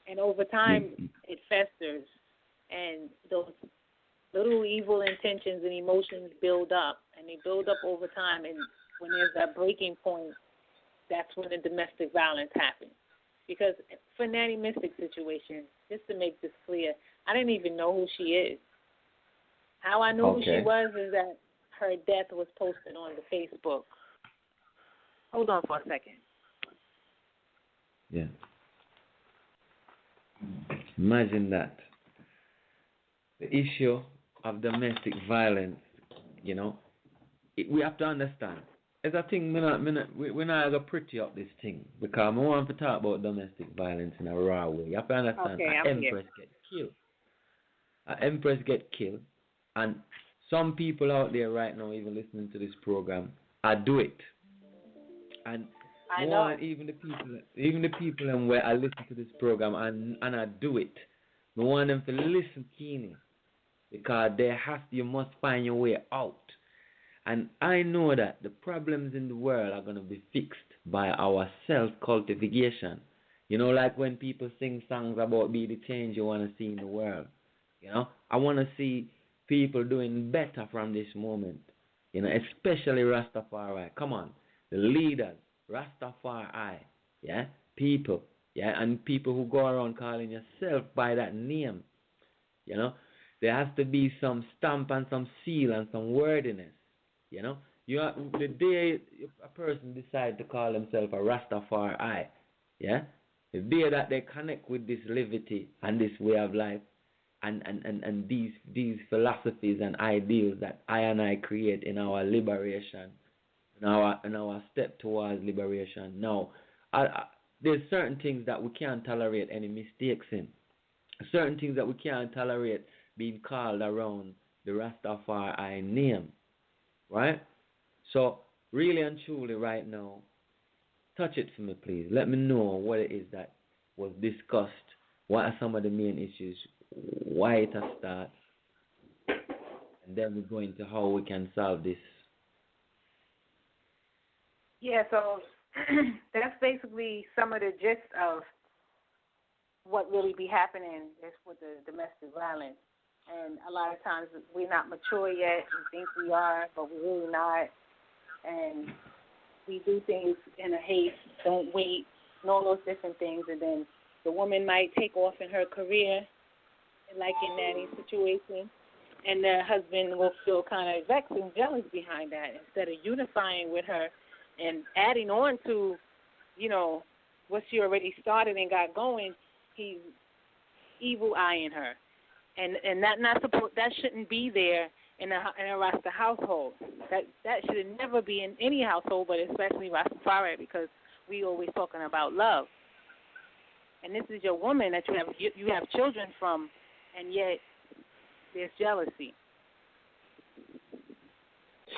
And over time, it festers, and those little evil intentions and emotions build up, and they build up over time. And when there's that breaking point, that's when the domestic violence happens. Because for Nanny Mystic's situation, just to make this clear, I didn't even know who she is. How I knew who she was is that her death was posted on the Facebook. Hold on for a second. Yeah. Imagine that. The issue of domestic violence, you know, we have to understand. It's a thing, we're not going to pretty up this thing, because I want to talk about domestic violence in a raw way. You have to understand, an empress get killed. An empress get killed, and some people out there right now, even listening to this program, I do it. And I know. Even the people and where I listen to this program and I do it, I want them to listen keenly, because you must find your way out. And I know that the problems in the world are going to be fixed by our self-cultivation. You know, like when people sing songs about be the change you want to see in the world. You know, I want to see people doing better from this moment. You know, especially Rastafari. Come on, the leaders, Rastafari, yeah, people, yeah, and people who go around calling yourself by that name. You know, there has to be some stamp and some seal and some wordiness. You know, the day a person decides to call himself a Rastafari, yeah, the day that they connect with this levity and this way of life, and these philosophies and ideals that I and I create in our liberation, in our step towards liberation. Now, there's certain things that we can't tolerate any mistakes in. Certain things that we can't tolerate being called around the Rastafari name. Right? So, really and truly right now, touch it for me, please. Let me know what it is that was discussed. What are some of the main issues? Why it has started? And then we go into how we can solve this. Yeah, so that's basically some of the gist of what really be happening is with the domestic violence. And a lot of times we're not mature yet. We think we are, but we're really not. And we do things in a haste, don't wait, and all those different things. And then the woman might take off in her career, like in Nanny's situation, and the husband will feel kind of vexed and jealous behind that. Instead of unifying with her and adding on to, you know, what she already started and got going, he's evil eyeing her. And that shouldn't be there in a Rasta household. That should never be in any household, but especially Rastafari, because we always talking about love. And this is your woman that you have children from, and yet there's jealousy.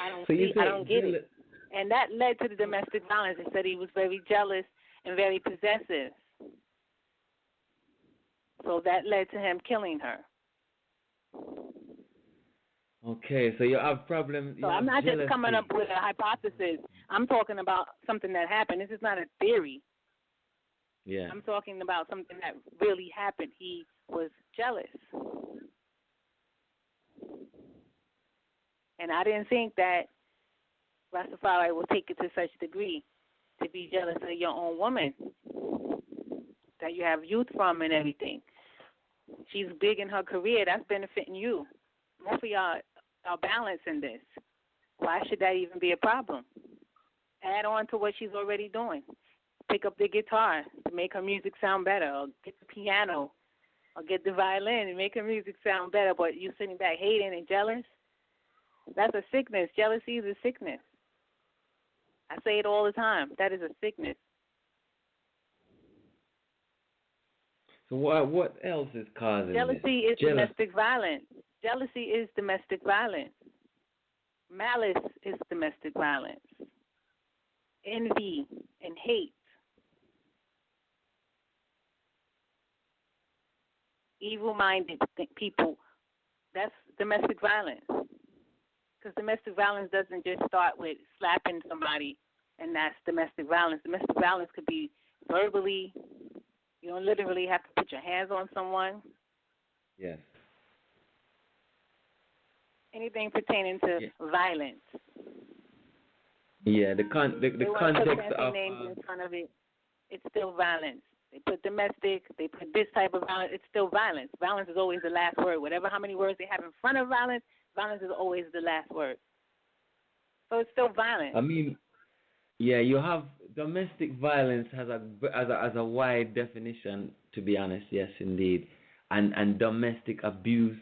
I don't get it. And that led to the domestic violence. It said he was very jealous and very possessive. So that led to him killing her. Okay, so you have problems. So I'm not just coming up with a hypothesis. I'm talking about something that happened. This is not a theory. Yeah. I'm talking about something that really happened. He was jealous. And I didn't think that Rastafari will take it to such a degree to be jealous of your own woman that you have youth from and everything. She's big in her career. That's benefiting you. Both of y'all are balancing this. Why should that even be a problem? Add on to what she's already doing. Pick up the guitar to make her music sound better, or get the piano, or get the violin and make her music sound better, but you sitting back hating and jealous? That's a sickness. Jealousy is a sickness. I say it all the time. That is a sickness. So what else is causing jealousy? This? Is domestic violence. Jealousy is domestic violence. Malice is domestic violence. Envy and hate. Evil-minded people, that's domestic violence. Because domestic violence doesn't just start with slapping somebody, and that's domestic violence. Domestic violence could be verbally. You don't literally have to put your hands on someone. Yes. Anything pertaining to violence. Yeah, the they context put of names in front of it. It's still violence. They put domestic. They put this type of violence. It's still violence. Violence is always the last word. Whatever, how many words they have in front of violence, violence is always the last word. So it's still violence. I mean, yeah, you have domestic violence has a wide definition. To be honest, yes, indeed, and domestic abuse,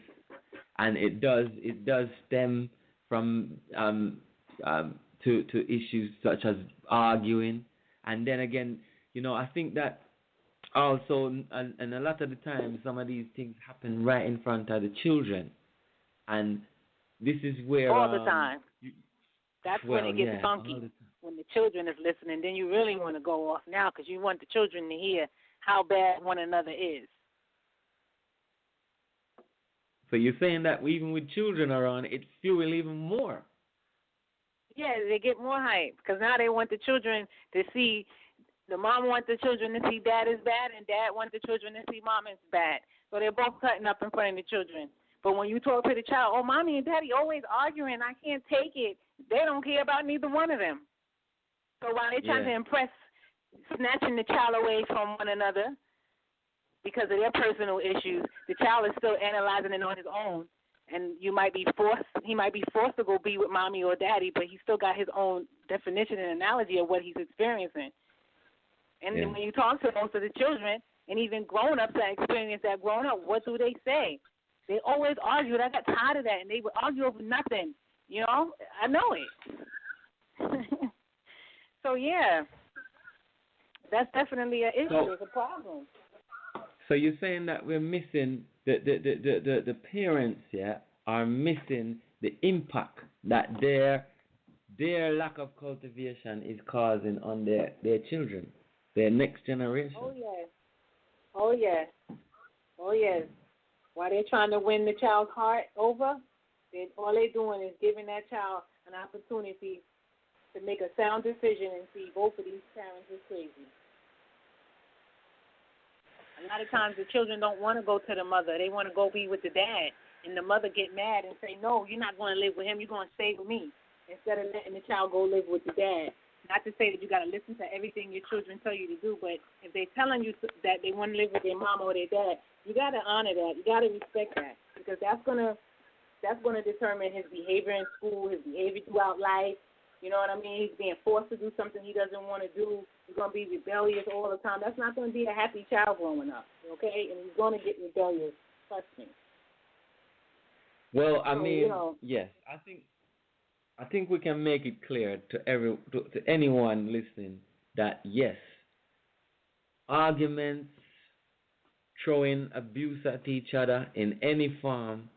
and it does stem from to issues such as arguing, and then again, I think that also, and a lot of the time, some of these things happen right in front of the children, and this is where all the time. That's when it gets funky. When the children is listening, then you really want to go off now because you want the children to hear how bad one another is. So you're saying that even with children around, it's fuel even more. Yeah, they get more hype because now they want the children to see. The mom wants the children to see dad is bad, and dad wants the children to see mom is bad. So they're both cutting up in front of the children. But when you talk to the child, oh, mommy and daddy always arguing, I can't take it. They don't care about neither one of them. So while they're trying to impress, snatching the child away from one another because of their personal issues, the child is still analyzing it on his own. And he might be forced to go be with mommy or daddy, but he still got his own definition and analogy of what he's experiencing. And then when you talk to most of the children, and even grown-ups that experience that growing up, what do they say? They always argue. I got tired of that, and they would argue over nothing. I know it. So, yeah, that's definitely an issue. It's a problem. So you're saying that we're missing, the parents, are missing the impact that their lack of cultivation is causing on their children, their next generation. Oh, yes. While they're trying to win the child's heart over, all they're doing is giving that child an opportunity to make a sound decision and see both of these parents is crazy. A lot of times the children don't want to go to the mother. They want to go be with the dad. And the mother get mad and say, no, you're not going to live with him. You're going to stay with me. Instead of letting the child go live with the dad. Not to say that you got to listen to everything your children tell you to do, but if they're telling you that they want to live with their mom or their dad, you got to honor that. You got to respect that because that's gonna determine his behavior in school, his behavior throughout life. You know what I mean? He's being forced to do something he doesn't want to do. He's going to be rebellious all the time. That's not going to be a happy child growing up, okay? And he's going to get rebellious. Trust me. Well, I mean, yes, I think we can make it clear to anyone listening that yes, arguments, throwing abuse at each other in any form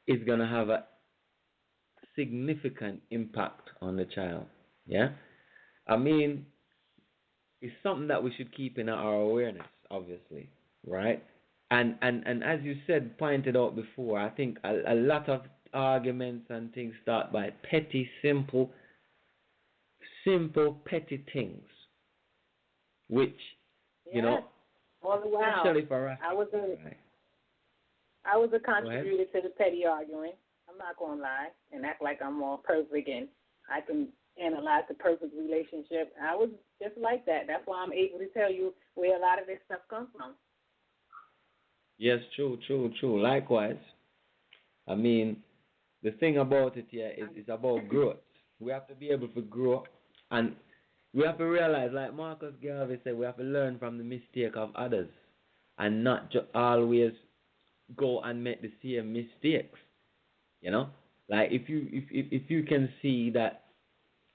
is going to have a significant impact on the child. Yeah? I mean, it's something that we should keep in our awareness, obviously, right? And as you said, pointed out before, I think a lot of arguments and things start by petty, simple, petty things, which, all the while, especially for us. I was a contributor to the petty arguing. I'm not going to lie and act like I'm all perfect and I can analyze the perfect relationship. I was just like that. That's why I'm able to tell you where a lot of this stuff comes from. Yes, true. Likewise. I mean, the thing about it here is about growth. We have to be able to grow, and we have to realize, like Marcus Garvey said, we have to learn from the mistake of others and not just always go and make the same mistakes. Like if you can see that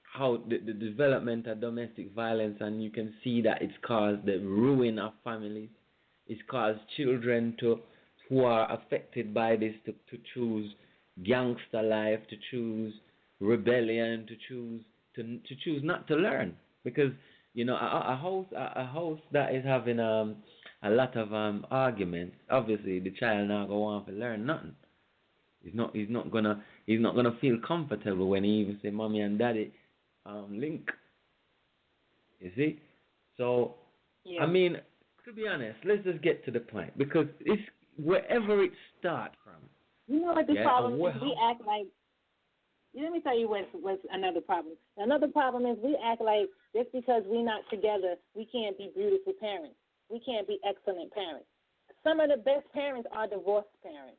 how the development of domestic violence, and you can see that it's caused the ruin of families, it's caused children to who are affected by this to choose gangster life, to choose rebellion, to choose not to learn, because a house that is having a lot of arguments, obviously the child now go on to learn nothing. He's not gonna feel comfortable when he even say mommy and daddy link. You see? So Yeah. I mean, to be honest, let's just get to the point, because it's wherever it starts from. You know what the problem is? We act like. Let me tell you what's another problem. Another problem is we act like just because we're not together, we can't be beautiful parents. We can't be excellent parents. Some of the best parents are divorced parents.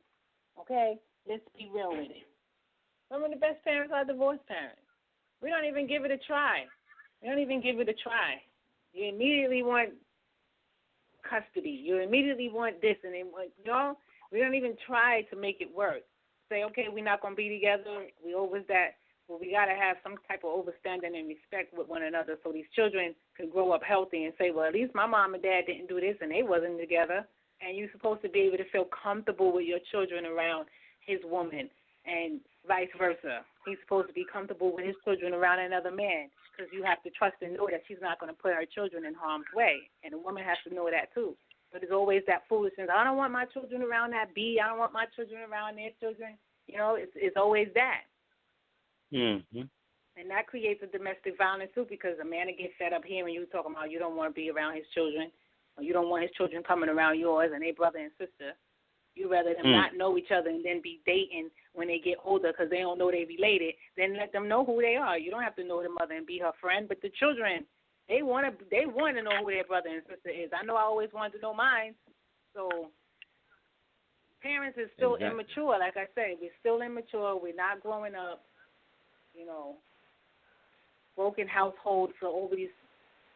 Okay? Let's be real with it. Some of the best parents are divorced parents. We don't even give it a try. You immediately want custody. You immediately want this, and we don't even try to make it work. Say, okay, we're not going to be together. We over that. Well, we got to have some type of understanding and respect with one another so these children can grow up healthy and say, well, at least my mom and dad didn't do this and they wasn't together. And you're supposed to be able to feel comfortable with your children around his woman and vice versa. He's supposed to be comfortable with his children around another man, because you have to trust and know that she's not going to put her children in harm's way. And the woman has to know that too. But there's always that foolishness. I don't want my children around that B. I don't want my children around their children. It's always that. Mm-hmm. And that creates a domestic violence too, because a man will get fed up hearing you talking about you don't want to be around his children, or you don't want his children coming around yours and their brother and sister. You rather them not know each other and then be dating when they get older because they don't know they related. Then let them know who they are. You don't have to know the mother and be her friend, but the children, they want to know who their brother and sister is. I know I always wanted to know mine. So parents is still immature. Like I said, we're still immature. We're not growing up. Broken households for over these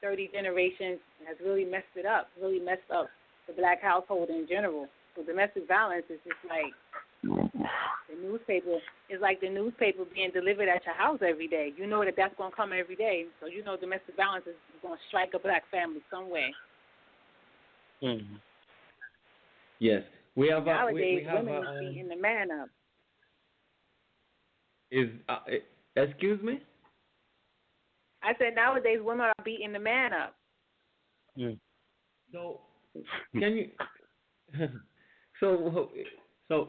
30 generations has really messed it up. Really messed up the black household in general. So domestic violence is just like the newspaper. It's like the newspaper being delivered at your house every day. You know that that's going to come every day. So you know domestic violence is going to strike a black family some way. Mm-hmm. Yes. We have nowadays women are beating the man up. Excuse me? I said nowadays women are beating the man up. Mm. So can you? So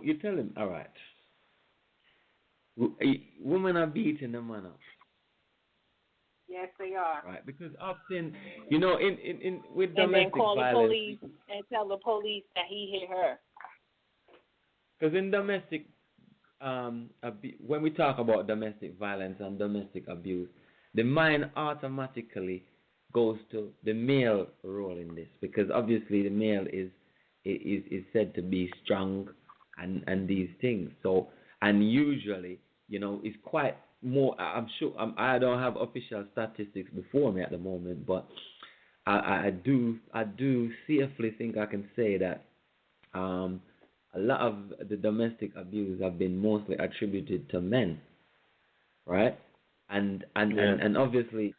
you tell him, all right. Women are beating the man up. Yes, they are. Right, because often, in with domestic violence, and then call the police and tell the police that he hit her. Because in domestic, when we talk about domestic violence and domestic abuse, the mind automatically goes to the male role in this, because obviously the male is said to be strong and these things. So, and usually, it's quite more. I'm sure I don't have official statistics before me at the moment, but I do safely think I can say that a lot of the domestic abuse have been mostly attributed to men, right? And obviously,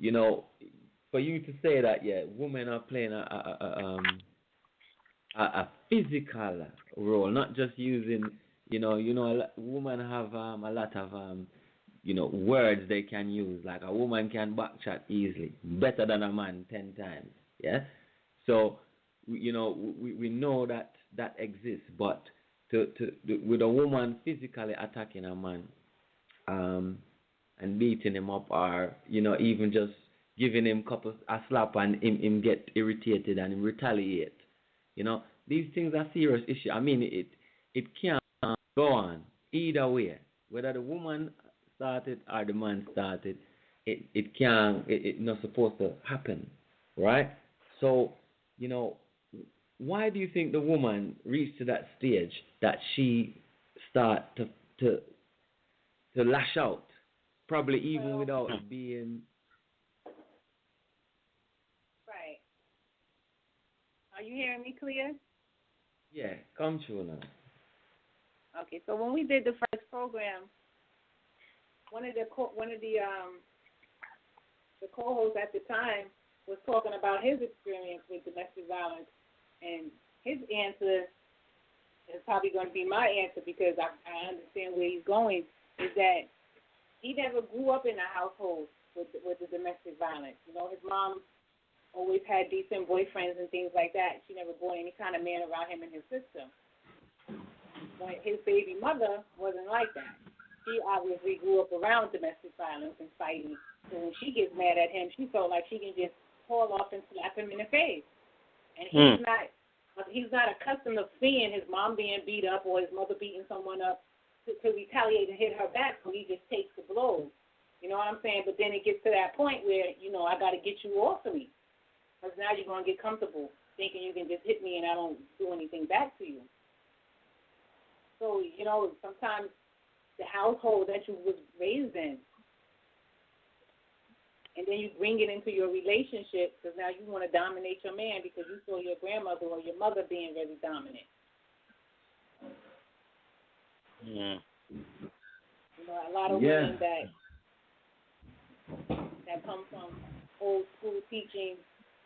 for you to say that, women are playing a physical role, not just using, women have a lot of, words they can use. Like a woman can backchat easily, better than a man 10 times, yeah? So, we know that exists, but with a woman physically attacking a man, and beating him up, or even just giving him a slap and him get irritated and him retaliate. These things are serious issue. I mean, it can't go on either way. Whether the woman started or the man started, it can't. It's not supposed to happen, right? So, why do you think the woman reached to that stage that she start to lash out? Probably even without being... Right. Are you hearing me clear? Yeah, come true now. Okay, so when we did the first program, one of the co-hosts at the time was talking about his experience with domestic violence, and his answer it's probably going to be my answer because I understand where he's going, is that he never grew up in a household with the domestic violence. You know, his mom always had decent boyfriends and things like that. She never brought any kind of man around him in his system. But his baby mother wasn't like that. She obviously grew up around domestic violence and fighting. So when she gets mad at him, she felt like she can just haul off and slap him in the face. And he's not accustomed to seeing his mom being beat up or his mother beating someone up to retaliate and hit her back, so he just takes the blows. You know what I'm saying? But then it gets to that point where, you know, I got to get you off of me. Because now you're going to get comfortable thinking you can just hit me and I don't do anything back to you. So, you know, sometimes the household that you was raised in, and then you bring it into your relationship because now you want to dominate your man because you saw your grandmother or your mother being very dominant. Yeah. You know, a lot of women that come from old school teaching,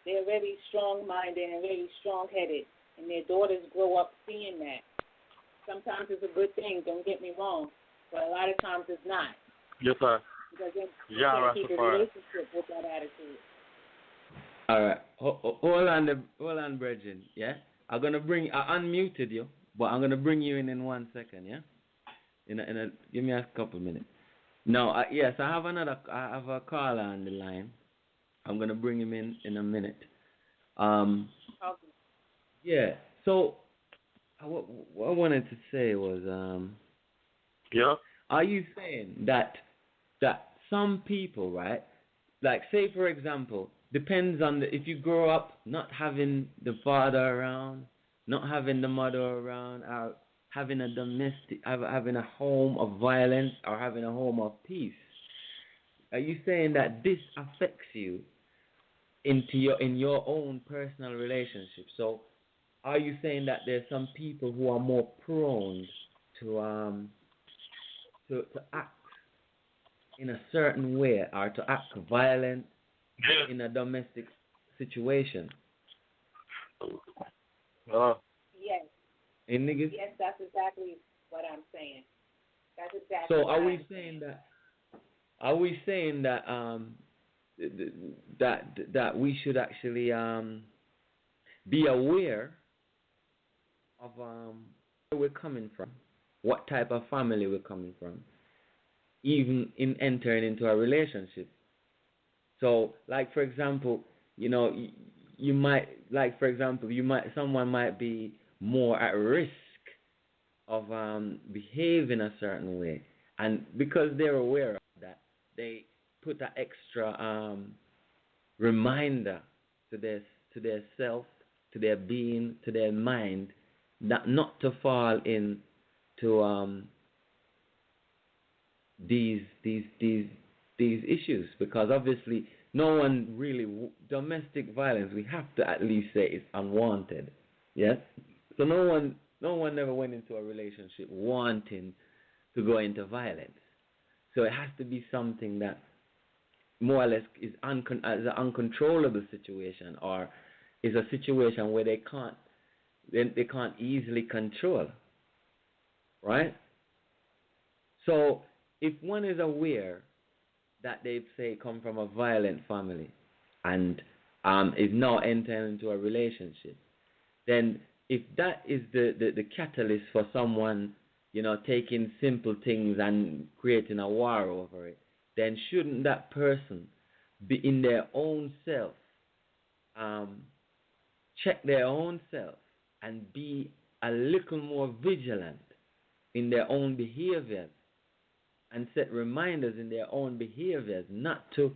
they're very strong-minded and very strong-headed, and their daughters grow up seeing that. Sometimes it's a good thing, don't get me wrong, but a lot of times it's not. Yes, sir. Because then you can't keep a relationship with that attitude. All right. Hold on, Bridget. Yeah? I unmuted you, but I'm going to bring you in 1 second, yeah? Give me a couple minutes. No, yes, I have a caller on the line. I'm going to bring him in a minute. Okay. Yeah, so what I wanted to say was, are you saying that some people, right, like say for example, depends on if you grow up not having the father around, not having the mother around, or having having a home of violence or having a home of peace, are you saying that this affects you in your own personal relationship? So are you saying that there's some people who are more prone to act in a certain way or to act violent in a domestic situation? Yes. And niggas? Yes, that's exactly what I'm saying. That's exactly. So are we saying that that we should actually be aware of where we're coming from, what type of family we're coming from, even in entering into a relationship? So, like for example, you know, someone might be more at risk of behaving a certain way, and because they're aware of that, they put an extra reminder to their self, to their being, to their mind, that not to fall into these issues, because obviously no one really domestic violence, we have to at least say it's unwanted. Yes. So no one ever went into a relationship wanting to go into violence. So it has to be something that more or less is an uncontrollable situation, or is a situation where they can't easily control. Right? So if one is aware that they say come from a violent family and is now entering into a relationship, then if that is the catalyst for someone, you know, taking simple things and creating a war over it, then shouldn't that person be in their own self, check their own self and be a little more vigilant in their own behaviors and set reminders in their own behaviors not to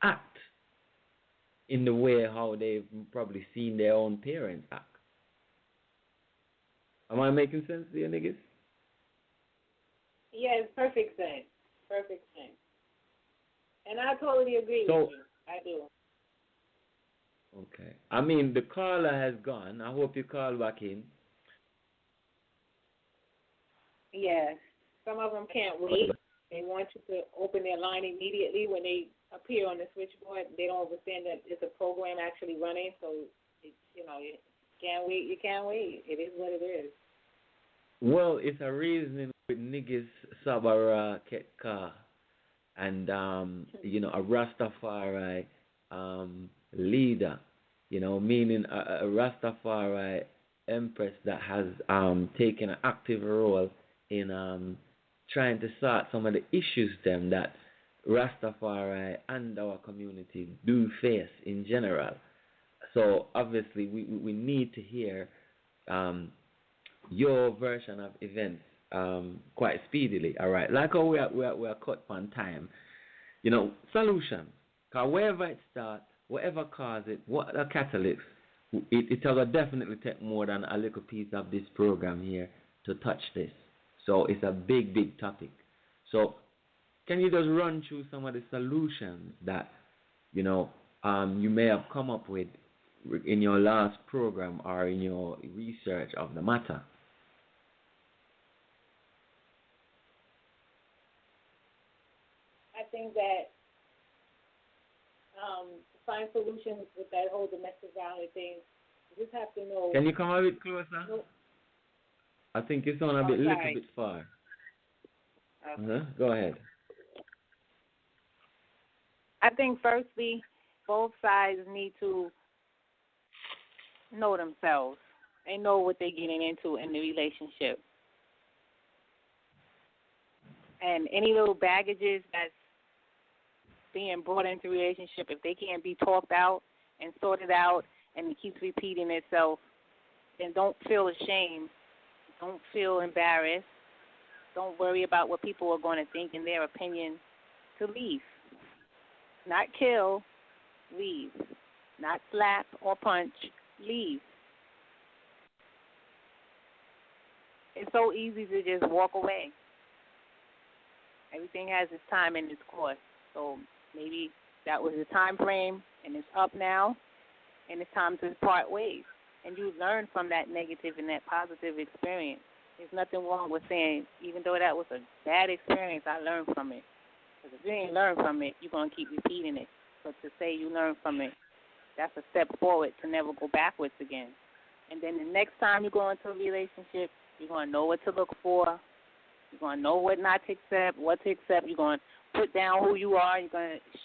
act in the way how they've probably seen their own parents act? Am I making sense to you, niggas? Yeah, it's perfect sense. Perfect sense. And I totally agree with you. I do. Okay. I mean, the caller has gone. I hope you call back in. Yes. Some of them can't wait. They want you to open their line immediately when they appear on the switchboard. They don't understand that it's a program actually running, so you Can't wait. You can't wait. It is what it is. Well, it's a reasoning with Nigist Saba, Khet, and a Rastafari leader, meaning a Rastafari empress that has taken an active role in trying to sort some of the issues them that Rastafari and our community do face in general. So obviously we need to hear your version of events quite speedily. All right, like how we are cut on time. Solution. Cause wherever it starts, whatever cause it, what a catalyst, it will definitely take more than a little piece of this program here to touch this. So it's a big, big topic. So can you just run through some of the solutions that you may have come up with in your last program or in your research of the matter? I think that to find solutions with that whole domestic violence thing, you just have to know. Can you come a bit closer? No. I think you sound a little bit far. Okay. Go ahead. I think firstly, both sides need to know themselves. They know what they're getting into in the relationship. And any little baggages that's being brought into the relationship, if they can't be talked out and sorted out and it keeps repeating itself, then don't feel ashamed. Don't feel embarrassed. Don't worry about what people are going to think in their opinion. To leave. Not kill, leave. Not slap or punch, leave. It's so easy to just walk away. Everything has its time and its course. So maybe that was the time frame, and it's up now, and it's time to part ways. And you learn from that negative and that positive experience. There's nothing wrong with saying, even though that was a bad experience, I learned from it. Because if you ain't learn from it, you're going to keep repeating it. But to say you learn from it, that's a step forward to never go backwards again. And then the next time you go into a relationship, you're going to know what to look for. You're going to know what not to accept, what to accept. You're going to put down who you are. You're going to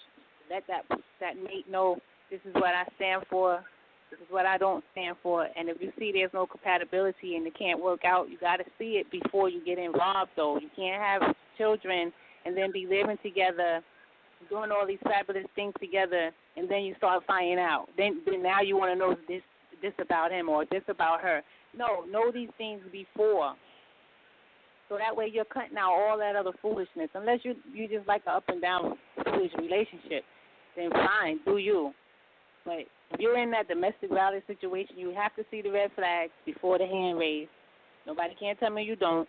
let that mate know this is what I stand for. This is what I don't stand for. And if you see there's no compatibility and it can't work out, you got to see it before you get involved, though. You can't have children and then be living together, doing all these fabulous things together, and then you start finding out. Then now you want to know this about him or this about her. No, know these things before. So that way you're cutting out all that other foolishness. Unless you just like an up and down foolish relationship, then fine, do you. But if you're in that domestic violence situation, you have to see the red flags before the hand raised. Nobody can tell me you don't.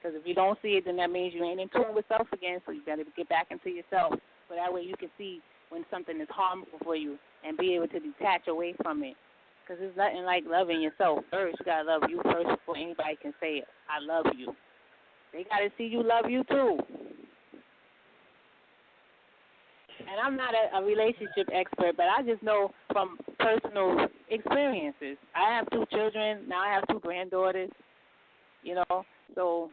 Because if you don't see it, then that means you ain't in tune with self again, so you got to get back into yourself. So that way you can see when something is harmful for you and be able to detach away from it. Because there's nothing like loving yourself first. You got to love you first before anybody can say, I love you. They got to see you love you, too. And I'm not a relationship expert, but I just know from personal experiences. I have 2 children. Now I have 2 granddaughters, So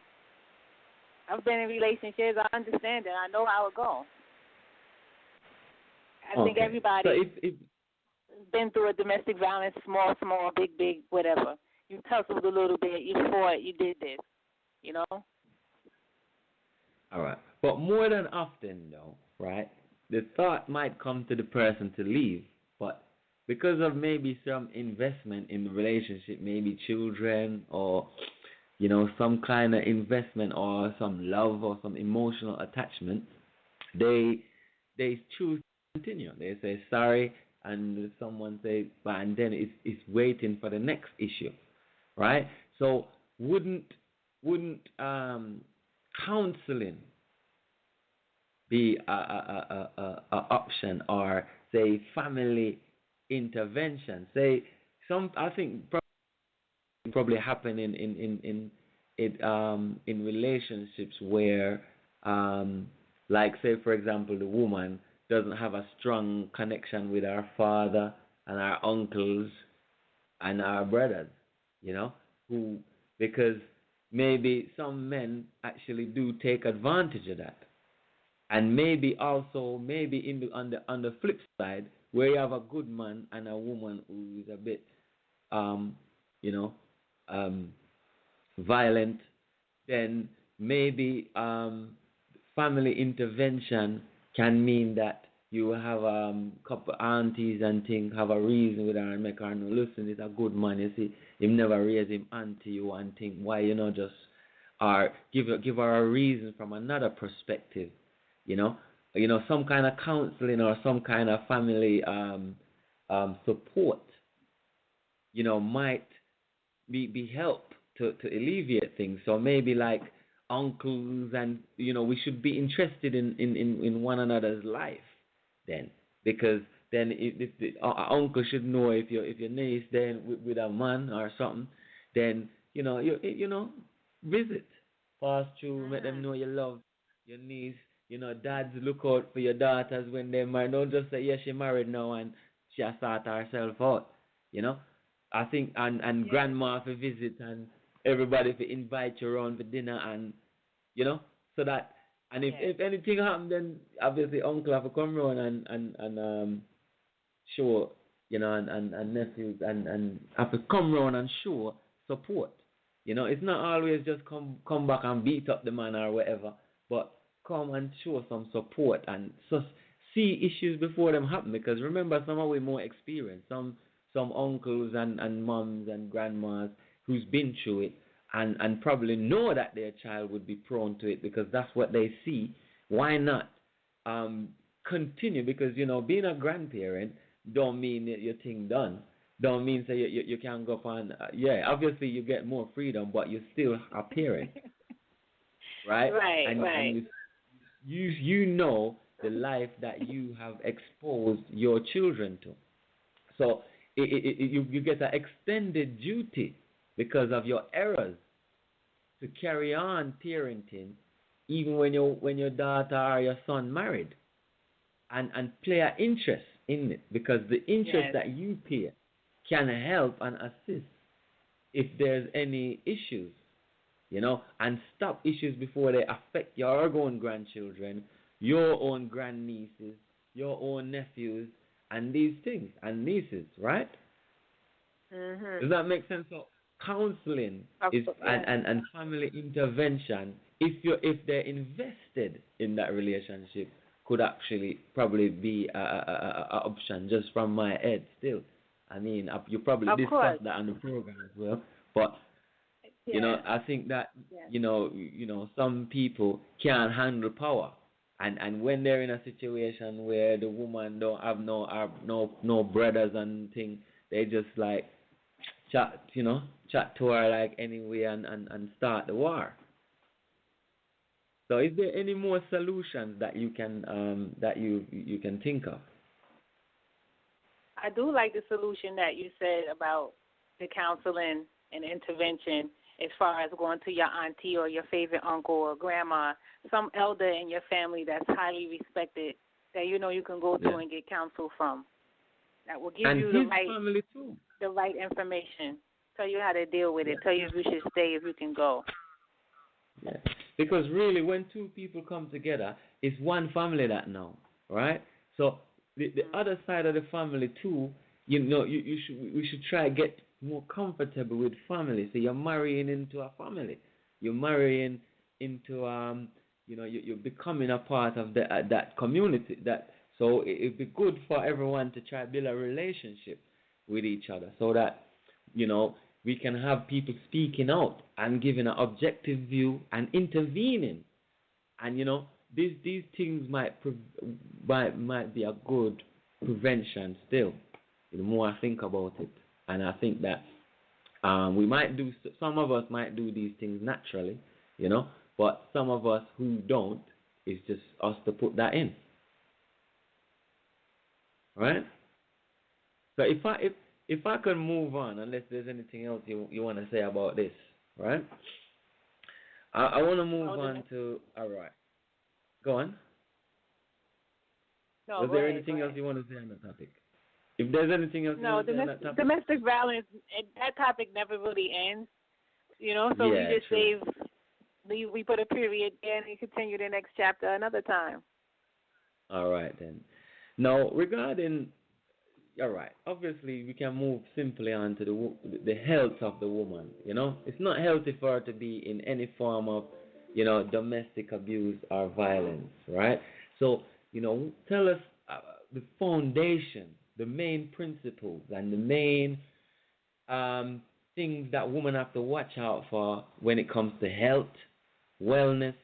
I've been in relationships. I understand it. I know how it goes. I think everybody been through a domestic violence, small, big, whatever. You tussled a little bit. You fought. You did this, All right. But more than often, though, right, the thought might come to the person to leave, but because of maybe some investment in the relationship, maybe children or, some kind of investment or some love or some emotional attachment, they choose to continue. They say sorry, and someone say, and then it's waiting for the next issue, right? So wouldn't counseling be a option, or say family intervention? Say I think probably happen in relationships where like say for example the woman doesn't have a strong connection with her father, and our uncles and our brothers, you know, who because maybe some men actually do take advantage of that. And maybe also maybe on the flip side where you have a good man and a woman who is a bit you know violent, then maybe family intervention can mean that you have couple aunties and things have a reason with her and make her know, listen, it's a good man, you see, him never raise him auntie you and think why you know just or give her a reason from another perspective, you know, some kind of counseling or some kind of family support, you know, might be help to alleviate things. So maybe like uncles and we should be interested in one another's life then, because then if our uncle should know if your niece then with a man or something, then you visit, pass through, let them know you love your niece. Dads look out for your daughters when they're married. Don't just say, yeah, she married now and she has sorted herself out. I think and grandma for visit and everybody to invite you around for dinner and so that and if anything happens then obviously uncle have to come around and show and nephews and have to come around and show support. It's not always just come back and beat up the man or whatever, but come and show some support and so see issues before them happen, because remember some are way more experienced, some uncles and moms and grandmas who's been through it and probably know that their child would be prone to it because that's what they see. Why not continue? Because being a grandparent don't mean that your thing done. Don't mean say you can go up and obviously you get more freedom, but you're still a parent, right? And you know the life that you have exposed your children to. So you get an extended duty because of your errors to carry on parenting, even when your daughter or your son married, and play an interest in it, because the interest that you pay can help and assist if there's any issues, and stop issues before they affect your own grandchildren, your own grandnieces, your own nephews, and these things, and nieces, right? Mm-hmm. Does that make sense? So counseling and family intervention, if they're invested in that relationship, could actually probably be a option just from my head still. I mean, you probably discussed that on the program as well, but I think that some people can't handle power, and when they're in a situation where the woman don't have no brothers and things, they just like chat to her like anyway and start the war. So is there any more solutions that you can that you can think of? I do like the solution that you said about the counseling and intervention as far as going to your auntie or your favorite uncle or grandma, some elder in your family that's highly respected that you can go to and get counsel from. That will give you the right information, tell you how to deal with it, tell you if you should stay, if you can go. Yeah. Because really when two people come together, it's one family that now, right? So the other side of the family too, we should try to get more comfortable with family. So you're marrying into a family. You're marrying into you're becoming a part of that community. So it'd be good for everyone to try to build a relationship with each other, so that we can have people speaking out and giving an objective view and intervening. And these things might be a good prevention still. The more I think about it, and I think that some of us might do these things naturally, but some of us who don't, it's just us to put that in, right? So if I could move on, unless there's anything else you want to say about this, right? I want to move on to all right. Go on. No, Was there anything else you want to say on the topic? If there's anything else you No, want to say on that topic. domestic violence, that topic never really ends, so Yeah, we just true. we put a period there and we continue the next chapter another time. All right then. Now regarding, all right, obviously we can move simply on to the health of the woman. It's not healthy for her to be in any form of, domestic abuse or violence, right? So, tell us the foundation, the main principles, and the main things that women have to watch out for when it comes to health, wellness,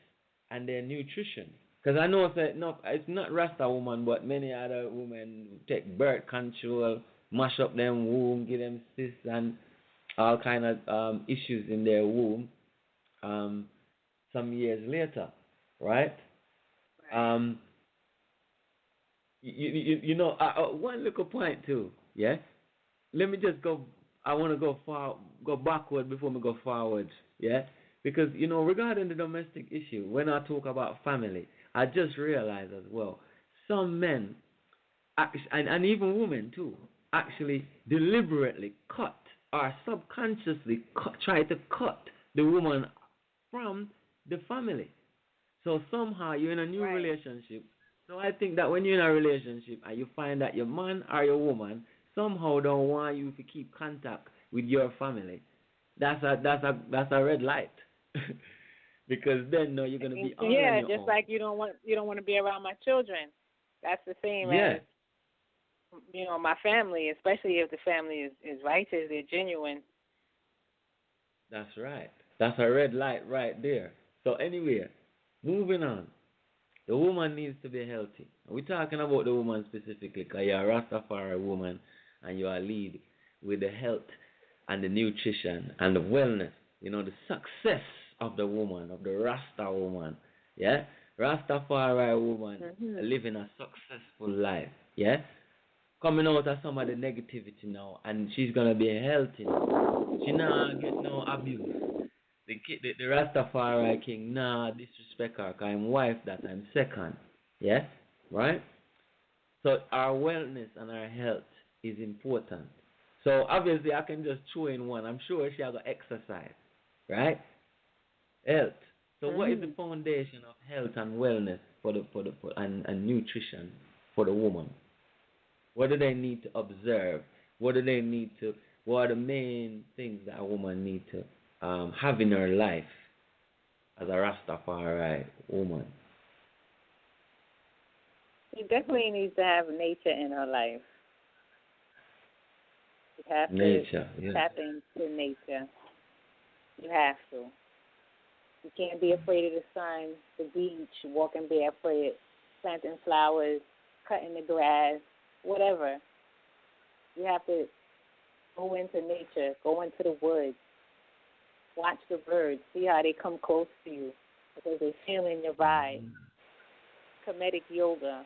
and their nutrition. Because I know it's not Rasta woman, but many other women take birth control, mash up them womb, give them cysts and all kind of issues in their womb some years later, right? One little point too, yeah? Let me just go, I want to go backward before we go forward, yeah? Because, regarding the domestic issue, when I talk about family, I just realized as well, some men, and even women too, actually deliberately cut or subconsciously try to cut the woman from the family. So somehow you're in a new relationship. So I think that when you're in a relationship and you find that your man or your woman somehow don't want you to keep contact with your family, that's a red light. Because then you're gonna be all on your just own. like you don't want to be around my children. That's the same as my family, especially if the family is righteous, they're genuine. That's right. That's a red light right there. So anyway, moving on. The woman needs to be healthy. We're talking about the woman specifically because you're a Rastafari woman and you are lead with the health and the nutrition and the wellness, the success of the woman, of the Rasta woman, yeah? Rastafari woman living a successful life, yeah? Coming out of some of the negativity now, and she's going to be healthy now. She not get no abuse. The Rastafari king disrespect her because I'm wife that I'm second, yeah? Right? So our wellness and our health is important. So obviously I can just throw in one. I'm sure she has to exercise, right? Health. So what is the foundation of health and wellness and nutrition for the woman? What do they need to observe? What are the main things that a woman needs to have in her life as a Rastafari woman? She definitely needs to have nature in her life. You have to tap into nature. You have to. You can't be afraid of the sun, the beach, walking barefoot, planting flowers, cutting the grass, whatever. You have to go into nature, go into the woods, watch the birds, see how they come close to you because they feel in your vibe. Comedic yoga,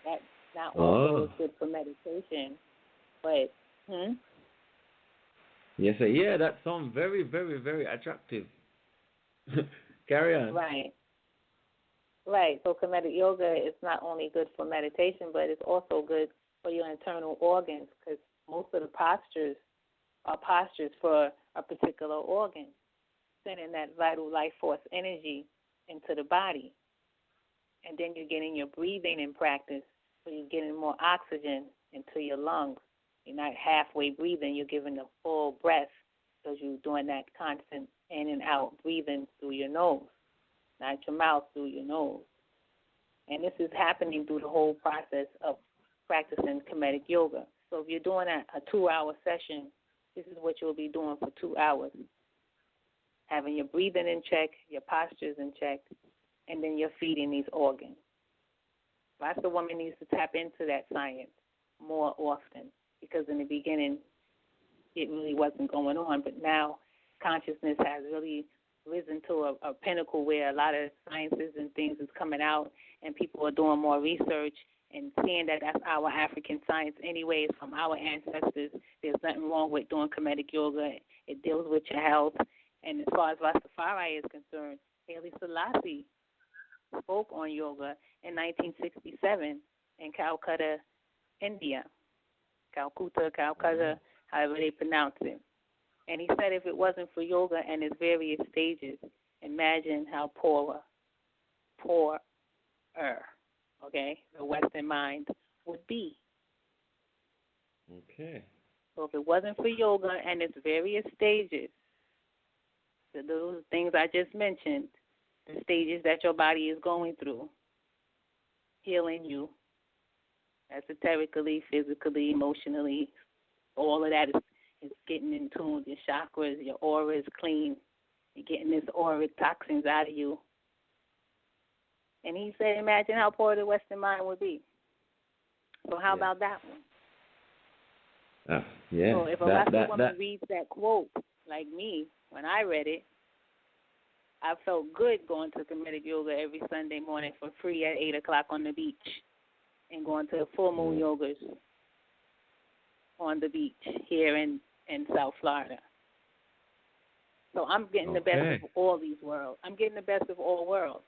that not only is good for meditation, but Yes, that sounds very, very, very attractive. Carry on. Right. So comedic yoga is not only good for meditation, but it's also good for your internal organs because most of the postures are postures for a particular organ, sending that vital life force energy into the body. And then you're getting your breathing in practice, so you're getting more oxygen into your lungs. You're not halfway breathing, you're giving the full breath because you're doing that constant in and out breathing through your nose, not your mouth, through your nose. And this is happening through the whole process of practicing comedic yoga. So if you're doing a 2-hour session, this is what you'll be doing for 2 hours. Having your breathing in check, your postures in check, and then you're feeding these organs. Lots of women needs to tap into that science more often because in the beginning it really wasn't going on, but now consciousness has really risen to a pinnacle where a lot of sciences and things is coming out and people are doing more research and seeing that that's our African science anyways from our ancestors. There's nothing wrong with doing comedic yoga. It deals with your health. And as far as Rastafari is concerned, Haile Selassie spoke on yoga in 1967 in Calcutta, India. Calcutta, however they pronounce it. And he said if it wasn't for yoga and its various stages, imagine how poorer, okay, the Western mind would be. Okay. So if it wasn't for yoga and its various stages, those things I just mentioned, the stages that your body is going through, healing you, esoterically, physically, emotionally, all of that is getting in tune. Your chakras, your aura is clean. You're getting this auric toxins out of you. And he said, imagine how poor the Western mind would be. So how about that one? Yeah. So if a Western woman reads that quote, like me, when I read it, I felt good going to Kemetic yoga every Sunday morning for free at 8 o'clock on the beach and going to full moon yogas on the beach here in South Florida. So I'm getting the best of all these worlds. I'm getting the best of all worlds.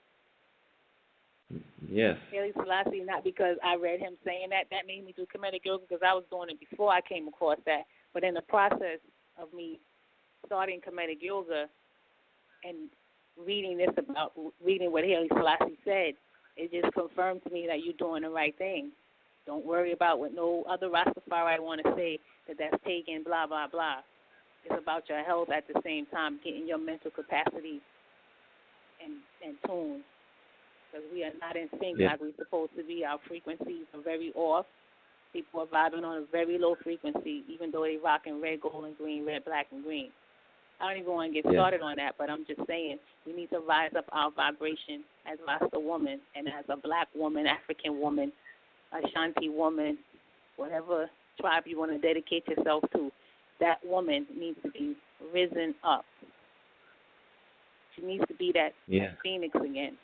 Yes. Haile Selassie, not because I read him saying that made me do Kemetic yoga, because I was doing it before I came across that. But in the process of me starting Kemetic yoga and reading what Haile Selassie said, it just confirmed to me that you're doing the right thing. Don't worry about what no other Rastafari want to say, that's pagan, blah, blah, blah. It's about your health at the same time, getting your mental capacity in tune. Because we are not in sync like we're supposed to be. Our frequencies are very off. People are vibing on a very low frequency, even though they rocking red, gold, and green, red, black, and green. I don't even want to get started on that, but I'm just saying we need to rise up our vibration as Rasta woman and as a black woman, African woman, Ashanti woman, whatever tribe you want to dedicate yourself to. That woman needs to be risen up. She needs to be that phoenix again,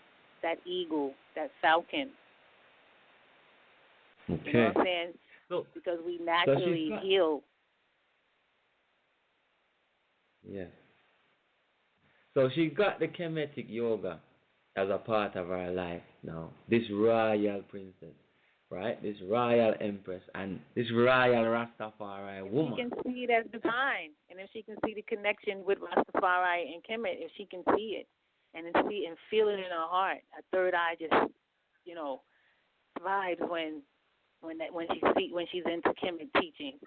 that eagle, that falcon. Okay. You know what I'm saying? Because we naturally heal. Yes. So she got the Kemetic yoga as a part of her life now. This royal princess, right? This royal empress and this royal Rastafari woman. She can see it as divine, and if she can see the connection with Rastafari and Kemet, if she can see it and then see and feel it in her heart, her third eye just, thrives when she's into Kemet teaching.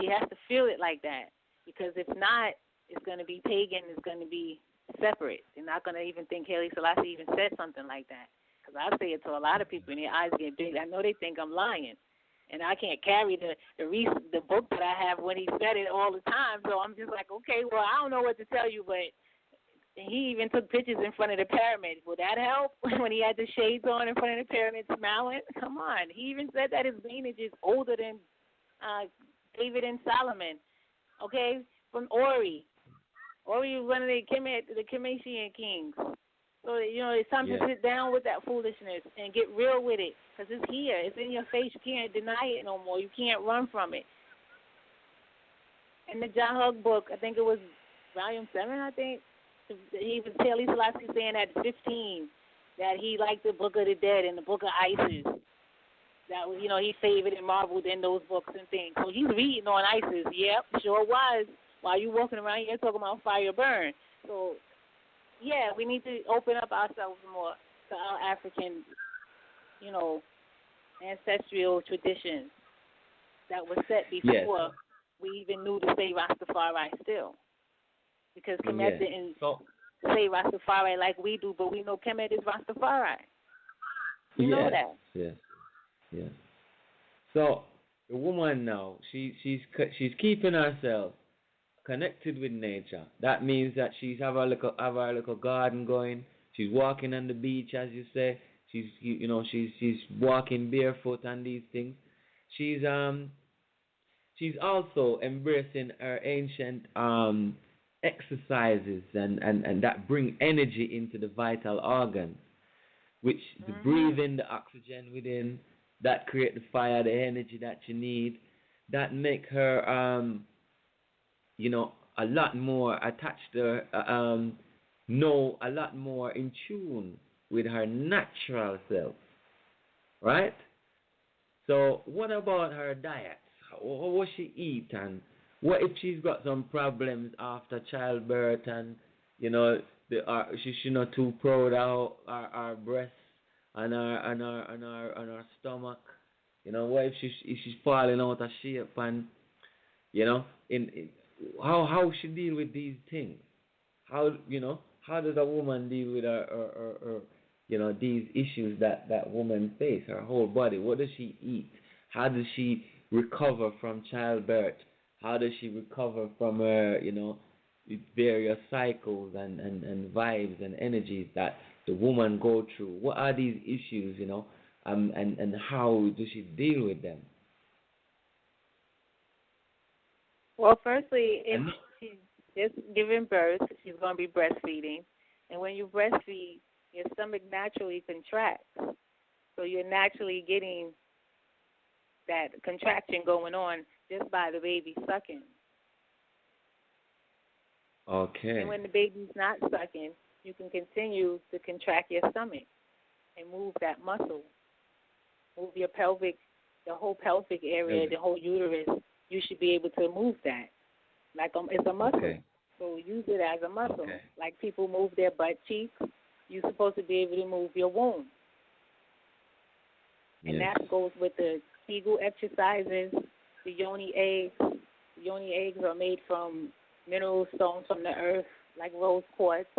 She has to feel it like that, because if not, it's going to be pagan. It's going to be separate. They're not going to even think Haile Selassie even said something like that. Because I say it to a lot of people, and their eyes get big. I know they think I'm lying, and I can't carry the book that I have when he said it all the time. So I'm just like, okay, well, I don't know what to tell you, but he even took pictures in front of the pyramid. Will that help? When he had the shades on in front of the pyramid smiling? Come on. He even said that his lineage is older than David and Solomon, okay, from Ori. Ori was one of the Kemetian kings. So, it's time to sit down with that foolishness and get real with it, because it's here. It's in your face. You can't deny it no more. You can't run from it. In the John Hug book, I think it was volume 7, I think, he was Haile Selassie saying at 15 that he liked the Book of the Dead and the Book of Isis. That was, he favored and marveled in those books and things. So he's reading on Isis. Yep, sure was. While you walking around here talking about fire burn. So, yeah, we need to open up ourselves more to our African, ancestral traditions that were set before we even knew to say Rastafari still. Because Kemet didn't say Rastafari like we do, but we know Kemet is Rastafari. You know that. Yes. So the woman now, she's keeping herself connected with nature. That means that she's have her little garden going. She's walking on the beach, as you say. She's walking barefoot and these things. She's also embracing her ancient exercises and that bring energy into the vital organs, which the breathing, the oxygen within, that create the fire, the energy that you need, that make her a lot more attached to know a lot more in tune with her natural self, right? So what about her diet? what she eat, and what if she's got some problems after childbirth, and she's not too proud of our breasts and our stomach. What if she's falling out of shape, and in how she deal with these things? How does a woman deal with her these issues that women face, her whole body? What does she eat? How does she recover from childbirth? How does she recover from her, various cycles and vibes and energies that the woman go through? What are these issues, and how does she deal with them? Well, firstly, if she's just giving birth, she's going to be breastfeeding. And when you breastfeed, your stomach naturally contracts. So you're naturally getting that contraction going on just by the baby sucking. Okay. And when the baby's not sucking, you can continue to contract your stomach and move that muscle. Move your pelvic, the whole pelvic area, the whole uterus. You should be able to move that. Like it's a muscle. Okay. So use it as a muscle. Okay. Like people move their butt cheeks, you're supposed to be able to move your womb. And that goes with the Kegel exercises, the yoni eggs. The yoni eggs are made from mineral stones from the earth, like rose quartz,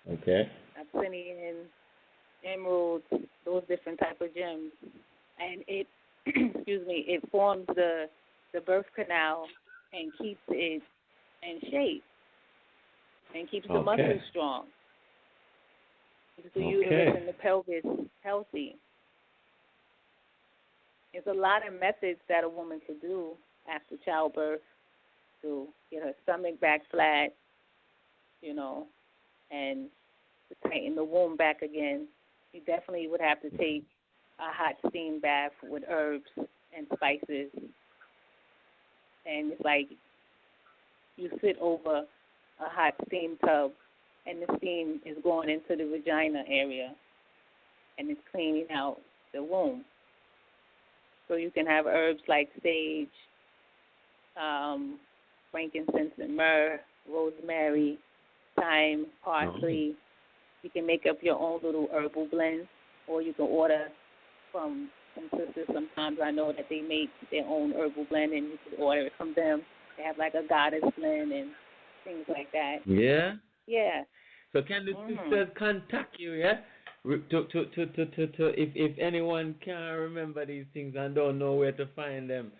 Okay. obsidian, emeralds, those different type of gems. And it, it forms the birth canal and keeps it in shape and keeps the muscles strong. Keeps the uterus and the pelvis healthy. There's a lot of methods that a woman could do after childbirth to get her stomach back flat, and to tighten the womb back again. You definitely would have to take a hot steam bath with herbs and spices. And it's like you sit over a hot steam tub, and the steam is going into the vagina area, and it's cleaning out the womb. So you can have herbs like sage, frankincense and myrrh, rosemary, thyme, parsley. You can make up your own little herbal blends, or you can order from some sisters. Sometimes I know that they make their own herbal blend, and you can order it from them. They have like a goddess blend and things like that. Yeah? Yeah. So can the sisters contact you, yeah? If anyone can't remember these things and don't know where to find them,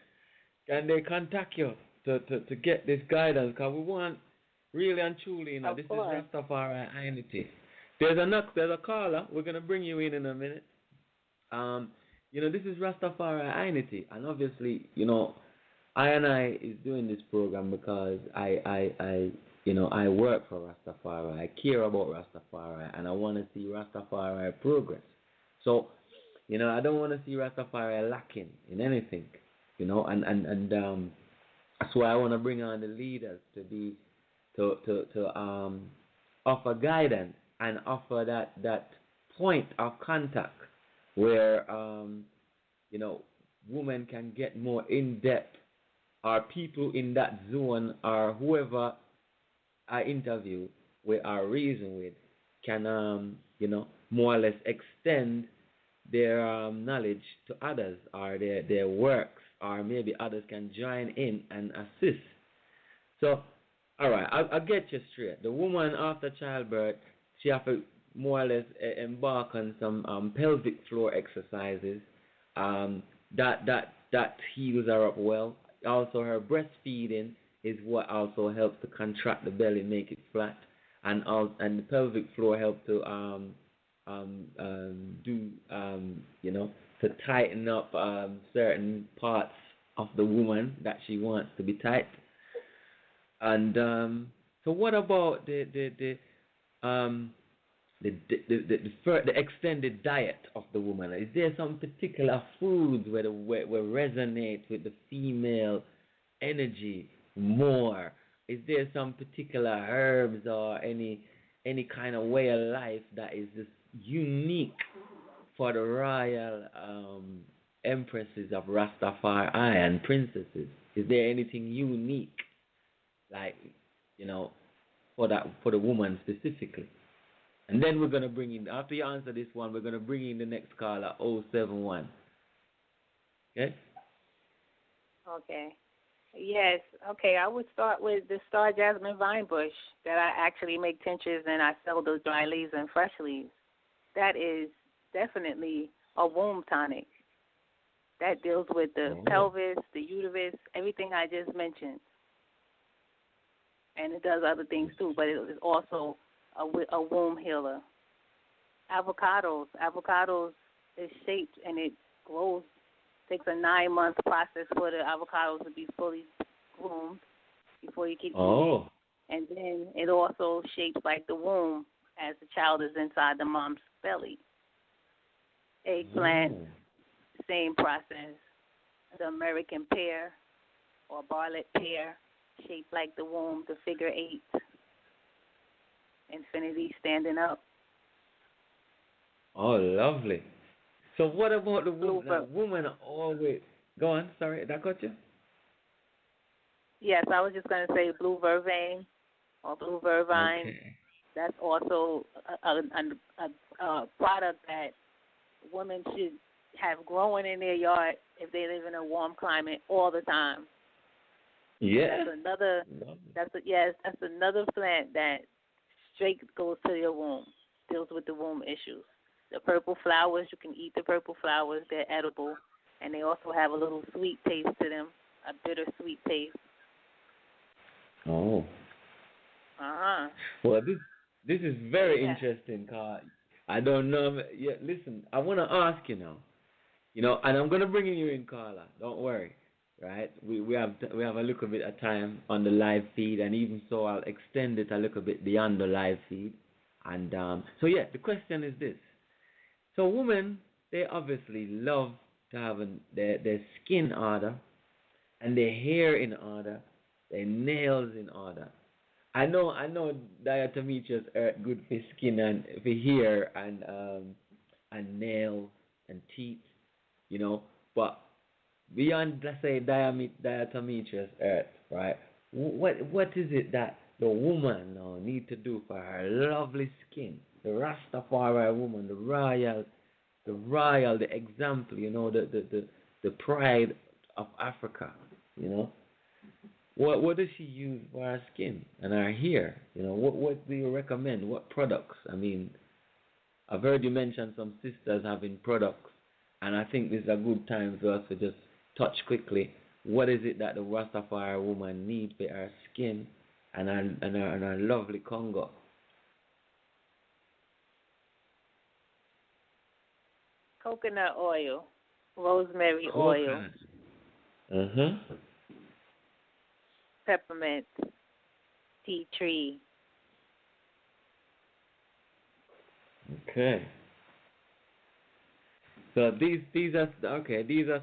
can they contact you to get this guidance? Because we want, really and truly, this is RasTafari Unity. There's a caller. We're going to bring you in a minute. This is RasTafari Unity. And obviously, I is doing this program because I work for Rastafari. I care about Rastafari, and I want to see Rastafari progress. So, I don't want to see Rastafari lacking in anything, and that's why I want to bring on the leaders to offer guidance and offer that point of contact where women can get more in depth, or people in that zone, or whoever I interview with or reason with can, more or less extend their knowledge to others, or their works, or maybe others can join in and assist. So, all right, I'll get you straight. The woman after childbirth, she has to more or less embark on some pelvic floor exercises that heals her up well. Also, her breastfeeding is what also helps to contract the belly, make it flat, and the pelvic floor helps to to tighten up certain parts of the woman that she wants to be tight. And so, what about the extended diet of the woman? Is there some particular foods where resonate with the female energy more? Is there some particular herbs or any kind of way of life that is just unique for the royal empresses of Rastafari and princesses? Is there anything unique, like, for the woman specifically? And then we're gonna bring in, after you answer this one, we're gonna bring in the next caller, 071. Okay. Okay. Yes. Okay. I would start with the Star Jasmine Vine Bush that I actually make tinctures and I sell those dry leaves and fresh leaves. That is definitely a womb tonic. That deals with the pelvis, the uterus, everything I just mentioned. And it does other things too, but it is also a womb healer. Avocados. Avocados is shaped and it grows. Takes a 9-month process for the avocados to be fully groomed before you can eat it. And then it also shapes like the womb as the child is inside the mom's belly. Eggplant, same process. The American pear or barlet pear, shaped like the womb, the figure 8. Infinity standing up. Oh, lovely. So what about the woman? The woman always... Go on, sorry, that got you? Yes, I was just going to say blue vervain or blue vervine. Okay. That's also a product that women should have growing in their yard if they live in a warm climate all the time. Yeah. That's another plant that straight goes to your womb, deals with the womb issues. The purple flowers, you can eat the purple flowers. They're edible, and they also have a little sweet taste to them, a bittersweet taste. Oh. Well, this is very interesting, Carl. I don't know. Yeah, listen, I want to ask you now. And I'm gonna bring you in, Carla. Don't worry, right? We have a little bit of time on the live feed, and even so, I'll extend it a little bit beyond the live feed. And so yeah, the question is this. So women, they obviously love to have their skin order, and their hair in order, their nails in order. I know diatomaceous earth good for skin and for hair and nails and teeth, But beyond, let's say, diatomaceous earth, right? What is it that the woman now need to do for her lovely skin? The Rastafari woman, the royal, the example, the pride of Africa, What does she use for her skin and her hair? What do you recommend? What products? I mean, I've heard you mention some sisters having products, and I think this is a good time for us to just touch quickly. What is it that the Rastafari woman needs for her skin and her lovely Congo? Coconut oil, rosemary oil. Peppermint, tea tree. Okay. So these are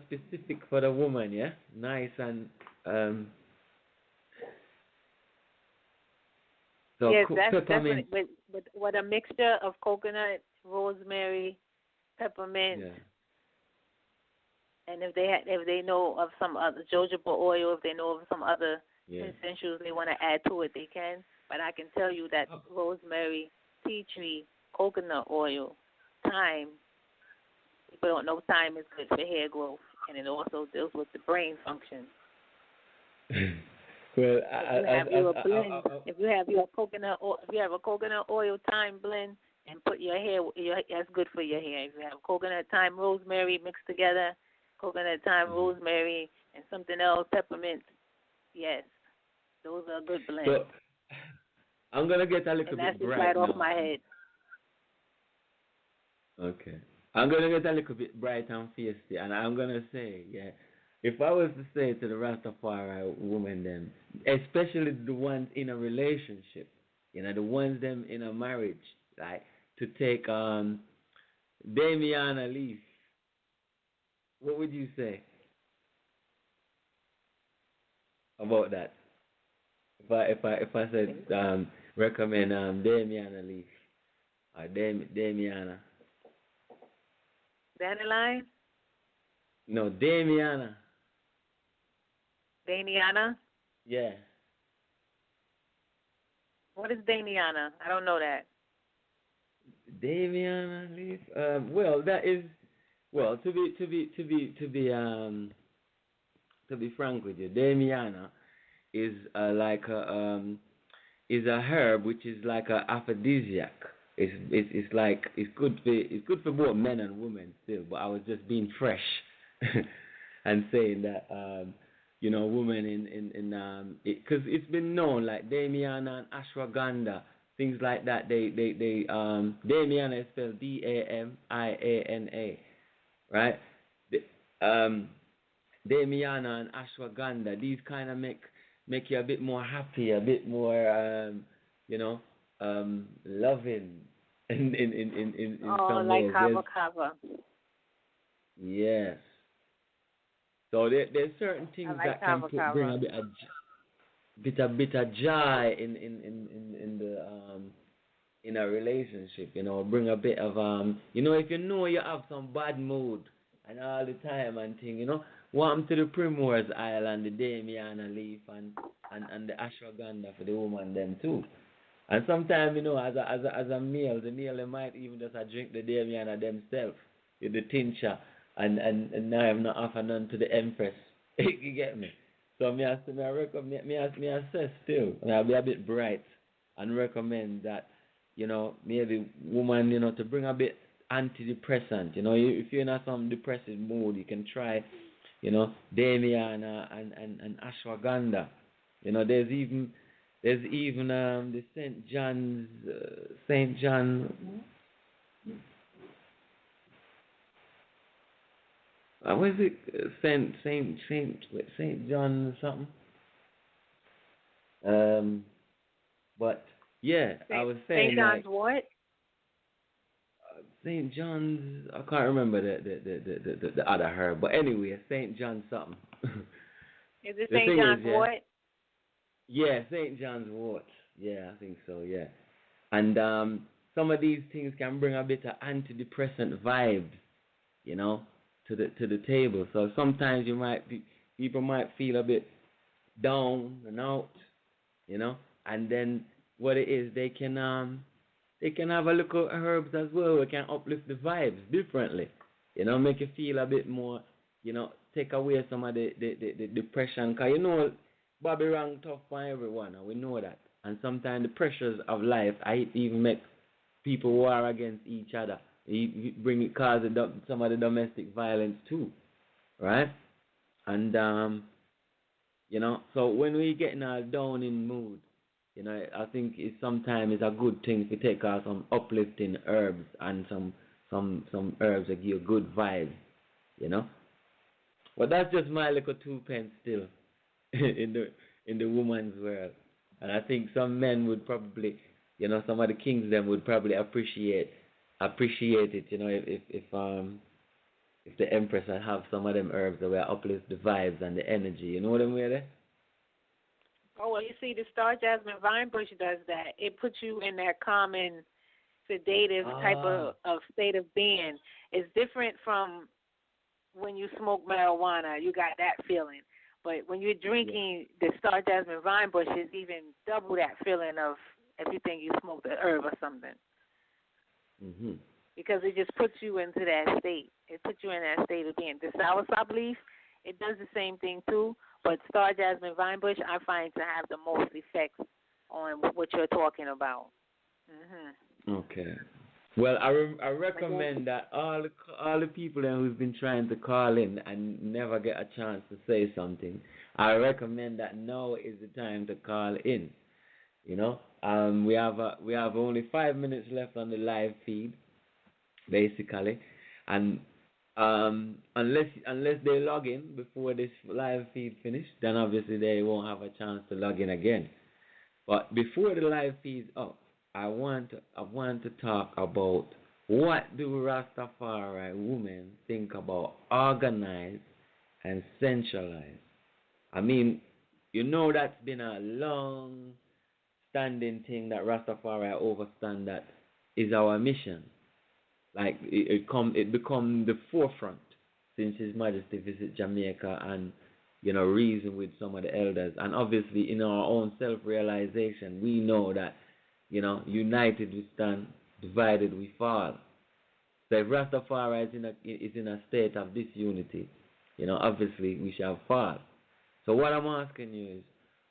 specific for the woman, yeah? Nice and so yes, that's peppermint with a mixture of coconut, rosemary, peppermint. Yeah. And if they know of some other jojoba oil, if they know of some other essentials they want to add to it, they can. But I can tell you that rosemary, tea tree, coconut oil, thyme. People don't know thyme is good for hair growth, and it also deals with the brain function. Well, if you have a coconut oil thyme blend, and put your hair, that's good for your hair. If you have coconut, thyme, rosemary mixed together, coconut, thyme, rosemary, and something else, peppermint. Yes, those are good blends. So, I'm gonna get a little bit bright. And that's just right off my head. Okay, I'm gonna get a little bit bright and feisty, and I'm gonna say, if I was to say to the Rastafari women, them, especially the ones in a relationship, the ones them in a marriage, like to take Damiana Leaf, what would you say about that? If I said recommend Damiana Leaf or Damiana. Dandelion? No, Damiana. Damiana? Yeah. What is Damiana? I don't know that. Damiana leaf. Well, that is well to be frank with you, Damiana is is a herb which is like a aphrodisiac. It's like it's good for both men and women still. But I was just being fresh and saying that women in because it's been known like Damiana and ashwagandha, things like that. They Damiana is spelled Damiana, right? Damiana and ashwagandha, these kind of make you a bit more happy, a bit more loving in some like ways. kava. Yes. So there's certain things like that can bring a bit of joy in the in a relationship. Bring a bit of if you have some bad mood and all the time and thing, warm to the primrose island, the Damiana leaf and the ashwagandha for the woman them too. And sometimes, as a male, the male they might even just drink the Damiana themselves, with the tincture, and now I'm not offer none to the Empress. You get me? So me assess still, and I'll be a bit bright and recommend that, maybe woman, to bring a bit antidepressant. If you're in some depressive mood, you can try, Damiana and ashwagandha. There's even the Saint John. What is it? Saint John something. But yeah, I was saying Saint John's what? Saint John's. I can't remember the other herb, but anyway, Saint John something. Is it Saint John's what? Yeah, St. John's wort. Yeah, I think so, yeah. And some of these things can bring a bit of antidepressant vibes, to the table. So sometimes people might feel a bit down and out, and then what it is, they can have a look at herbs as well. It can uplift the vibes differently, make you feel a bit more, take away some of the depression. Because Bobby rang tough for everyone, and we know that. And sometimes the pressures of life, even make people war against each other. Cause some of the domestic violence too, right? And so when we getting all down in mood, I think sometimes it's a good thing to take out some uplifting herbs and some herbs that give you good vibes, But that's just my little 2 pence still. in the woman's world, and I think some men would probably, some of the kings them would probably appreciate it, if the Empress would have some of them herbs that will uplift the vibes and the energy. You know what I mean there? Oh well, you see, the star jasmine vine bush does that. It puts you in that calming, sedative type of state of being. It's different from when you smoke marijuana. You got that feeling. But when you're drinking the star jasmine vine bush, it's even double that feeling of if you think you smoked a herb or something. Mm-hmm. Because it just puts you into that state. It puts you in that state of being. The soursop leaf, it does the same thing too. But star jasmine vine bush, I find to have the most effects on what you're talking about. Mm-hmm. Okay. Well, I recommend that all the people who've been trying to call in and never get a chance to say something, I recommend that now is the time to call in. We have only 5 minutes left on the live feed, basically, and unless they log in before this live feed finish, then obviously they won't have a chance to log in again. But before the live feed's up, I want to talk about what do Rastafari women think about organize and centralize. I mean, that's been a long standing thing that Rastafari overstand that is our mission. Like it become the forefront, since His Majesty visit Jamaica and reason with some of the elders. And obviously, in our own self-realization, we know that, united we stand, divided we fall. So if Rastafari is in a state of disunity, obviously we shall fall. So what I'm asking you is,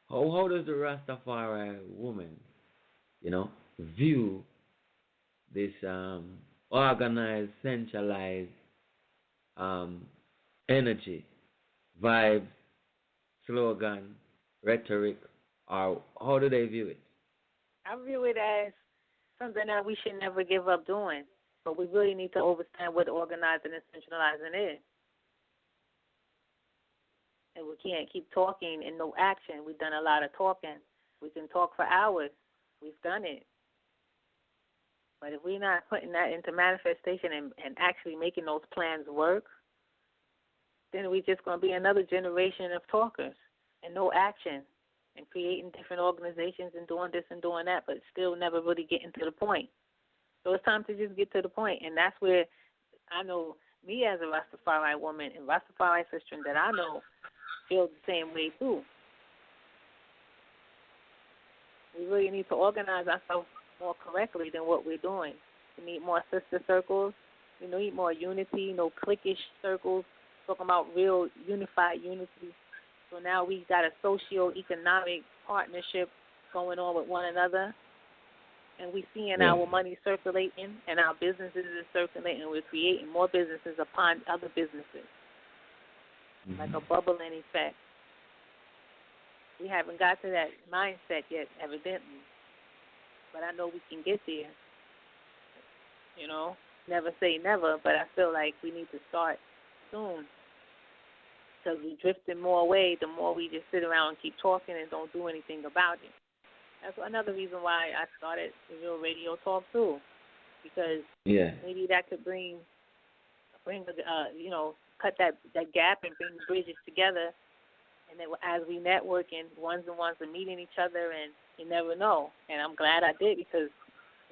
how does the Rastafari woman, view this organized, centralized energy, vibes, slogan, rhetoric, or how do they view it? I view it as something that we should never give up doing, but we really need to understand what organizing and centralizing is. And we can't keep talking and no action. We've done a lot of talking. We can talk for hours. We've done it. But if we're not putting that into manifestation and actually making those plans work, then we're just going to be another generation of talkers and no action and creating different organizations and doing this and doing that, but still never really getting to the point. So it's time to just get to the point, and that's where I know me as a Rastafari woman and Rastafari sister that I know feel the same way too. We really need to organize ourselves more correctly than what we're doing. We need more sister circles. We need more unity, no cliquish circles, talking about real unified unity. So now we got a socio-economic partnership going on with one another, and we seeing our money circulating and our businesses is circulating. We're creating more businesses upon other businesses, like a bubbling effect. We haven't got to that mindset yet, evidently, but I know we can get there. Never say never, but I feel like we need to start soon. Because we're drifting more away the more we just sit around and keep talking and don't do anything about it. That's another reason why I started the Real Radio Talk too, because maybe that could bring cut that gap and bring the bridges together. And then as we network and ones are meeting each other, and you never know. And I'm glad I did because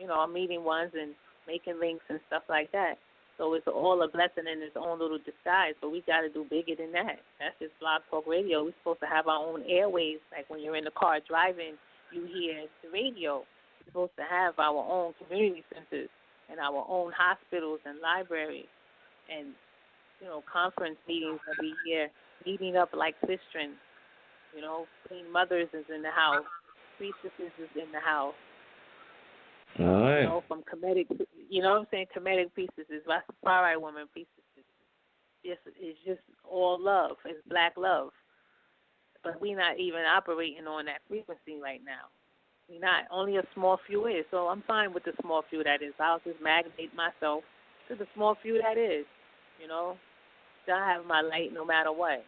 I'm meeting ones and making links and stuff like that. So it's all a blessing in its own little disguise, but we got to do bigger than that. That's just Blog Talk Radio. We're supposed to have our own airwaves. Like when you're in the car driving, you hear the radio. We're supposed to have our own community centers and our own hospitals and libraries and, conference meetings that we hear, meeting up like sisters. Queen Mothers is in the house. Priestesses is in the house. All right. From comedic, comedic priestesses, Rastafari woman priestesses. It's just all love. It's black love. But we're not even operating on that frequency right now. We're not. Only a small few is. So I'm fine with the small few that is. I'll just magnate myself to the small few that is. I have my light no matter what.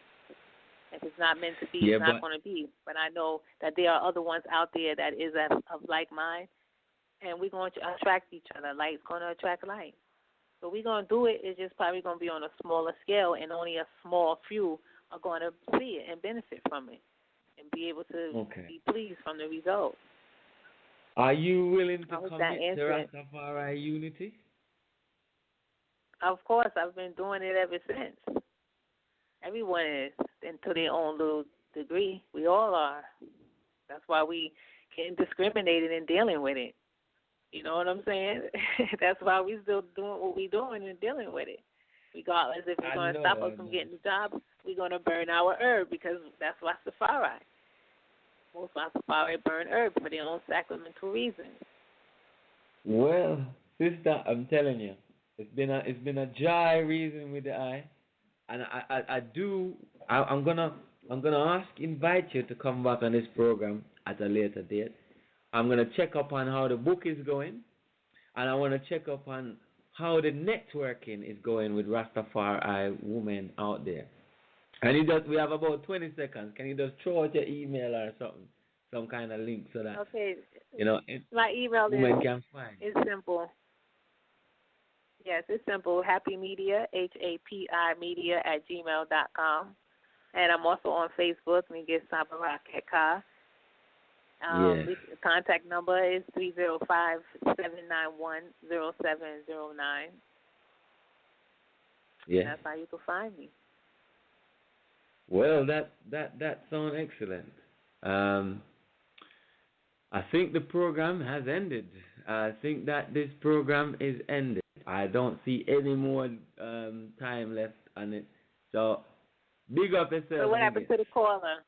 If it's not meant to be, it's not going to be. But I know that there are other ones out there that is of like mind. And we're going to attract each other. Light's going to attract light. So we're going to do it. It's just probably going to be on a smaller scale, and only a small few are going to see it and benefit from it and be able to be pleased from the results. Are you willing to commit to Rastafari Unity? Of course. I've been doing it ever since. Everyone is, to their own little degree. We all are. That's why we getting discriminated in dealing with it. You know what I'm saying? That's why we still doing what we're doing and dealing with it. Regardless if it's going to stop us from getting the job, we're going to burn our herb because that's Rastafari. Most Rastafari burn herb for their own sacramental reasons. Well, sister, I'm telling you, it's been a joy reason with the eye, and I'm gonna invite you to come back on this program at a later date. I'm going to check up on how the book is going, and I want to check up on how the networking is going with Rastafari women out there. And we have about 20 seconds. Can you just throw out your email or something, some kind of link so that, my email women can find. It's simple. Yes, it's simple. Happy Media, HAPI Media @gmail.com. And I'm also on Facebook, Nigist Saba, a.k.a. The contact number is 305-791-0709. Yeah. That's how you can find me. Well, that sounds excellent. I think the program has ended. I think that this program is ended. I don't see any more time left on it. So, big up yourself. So what happened to the caller?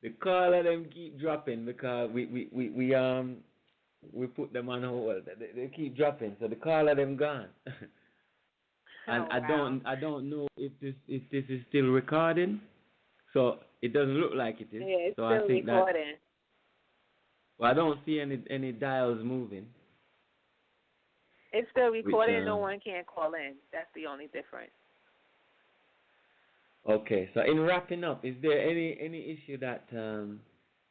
The caller them keep dropping because we put them on hold. They keep dropping, so the caller them gone. And I don't know if this is still recording. So it doesn't look like it is. Yeah, it's so still I think recording. Well, I don't see any dials moving. It's still recording. No one can call in. That's the only difference. Okay, so in wrapping up, is there any issue that,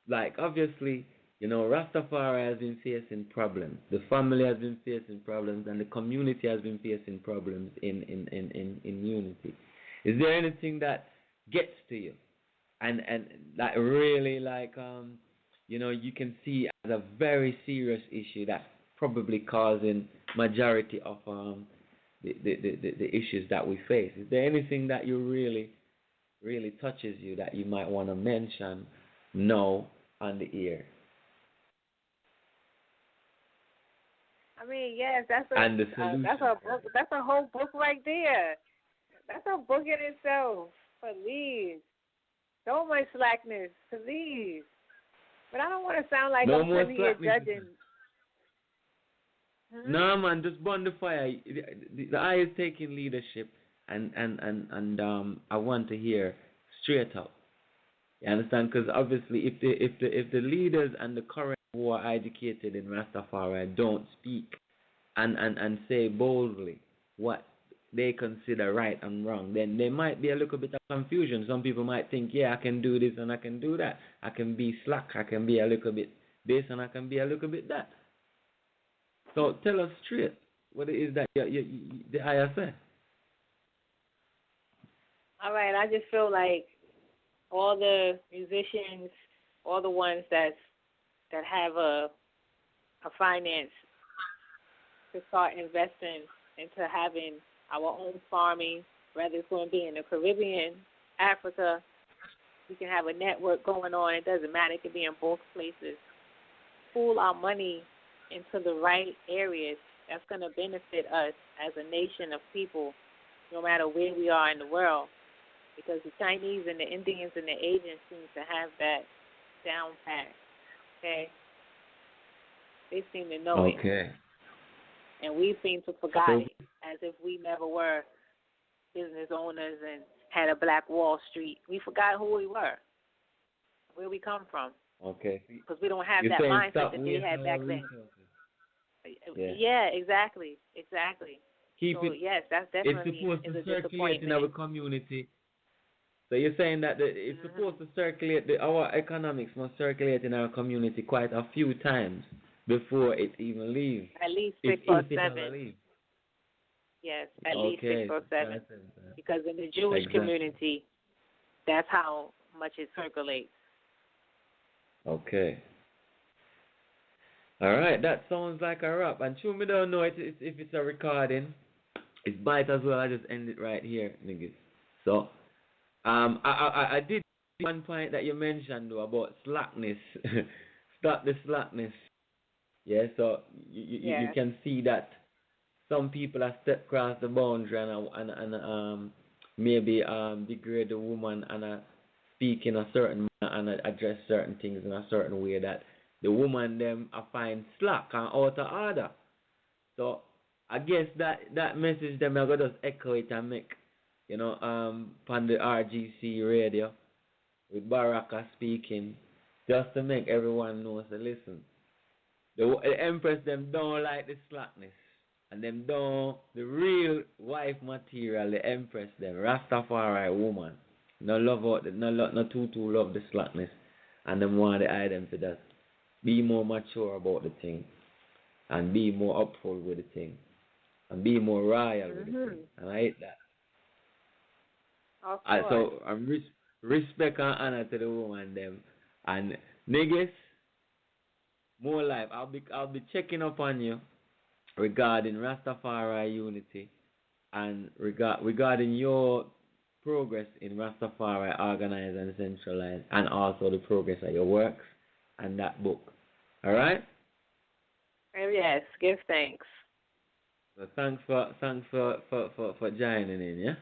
like obviously, Rastafari has been facing problems, the family has been facing problems, and the community has been facing problems in unity. Is there anything that gets to you, and that really you can see as a very serious issue that's probably causing majority of the issues that we face? Is there anything that you really touches you that you might want to mention now on the air? I mean, yes, that's a book. That's a whole book right there. That's a book in itself. Please, so much slackness, please. But I don't want to sound like I'm sitting here judging. No, man, just burn the fire. The eye is taking leadership, and I want to hear straight up. You understand? Because obviously, if the leaders and the current who are educated in Rastafari don't speak and say boldly what they consider right and wrong, then there might be a little bit of confusion. Some people might think, yeah, I can do this and I can do that. I can be slack. I can be a little bit this and I can be a little bit that. So tell us straight what it is that the higher say. All right, I just feel like all the musicians, all the ones that have a finance to start investing into having our own farming, whether it's going to be in the Caribbean, Africa, we can have a network going on. It doesn't matter. It can be in both places. Pool our money into the right areas. That's going to benefit us as a nation of people, no matter where we are in the world. Because the Chinese and the Indians and the Asians seem to have that down pat. Okay? They seem to know it. Okay. And we seem to forgot it, as if we never were business owners and had a black Wall Street. We forgot who we were, where we come from. Okay. Because we don't have that mindset that they had back then. Yeah, exactly. Keep so, it. Yes, that's definitely it's supposed to circulate in our community. So you're saying that it's supposed to circulate, our economics must circulate in our community quite a few times before it even leaves. At least 6 or 7. Yes, at least 6 or 7. Because in the Jewish community, that's how much it circulates. Okay. All right, that sounds like a wrap. And true, me don't know if it's a recording. It might as well I just end it right here, niggas. So, I did one point that you mentioned though about slackness. Stop the slackness. Yeah, so you can see that some people have stepped across the boundary and maybe degrade the woman and speak in a certain manner and address certain things in a certain way that the woman them find slack and out of order. So I guess that message them I gotta just echo it and make on the RGC radio with Barak speaking, just to make everyone know. So listen, the Empress them don't like the slackness, and them don't the real wife material. The Empress them Rastafari woman, no too love the slackness, and them want the item to just be more mature about the thing, and be more upfront with the thing, and be more royal with the thing, and I hate that. So I'm respect and honor to the woman them, and niggas, more life. I'll be checking up on you regarding Rastafari Unity and regarding your progress in RasTafari Organize and Centralise, and also the progress of your works and that book. All right? Yes, give thanks. So thanks for joining in, yeah?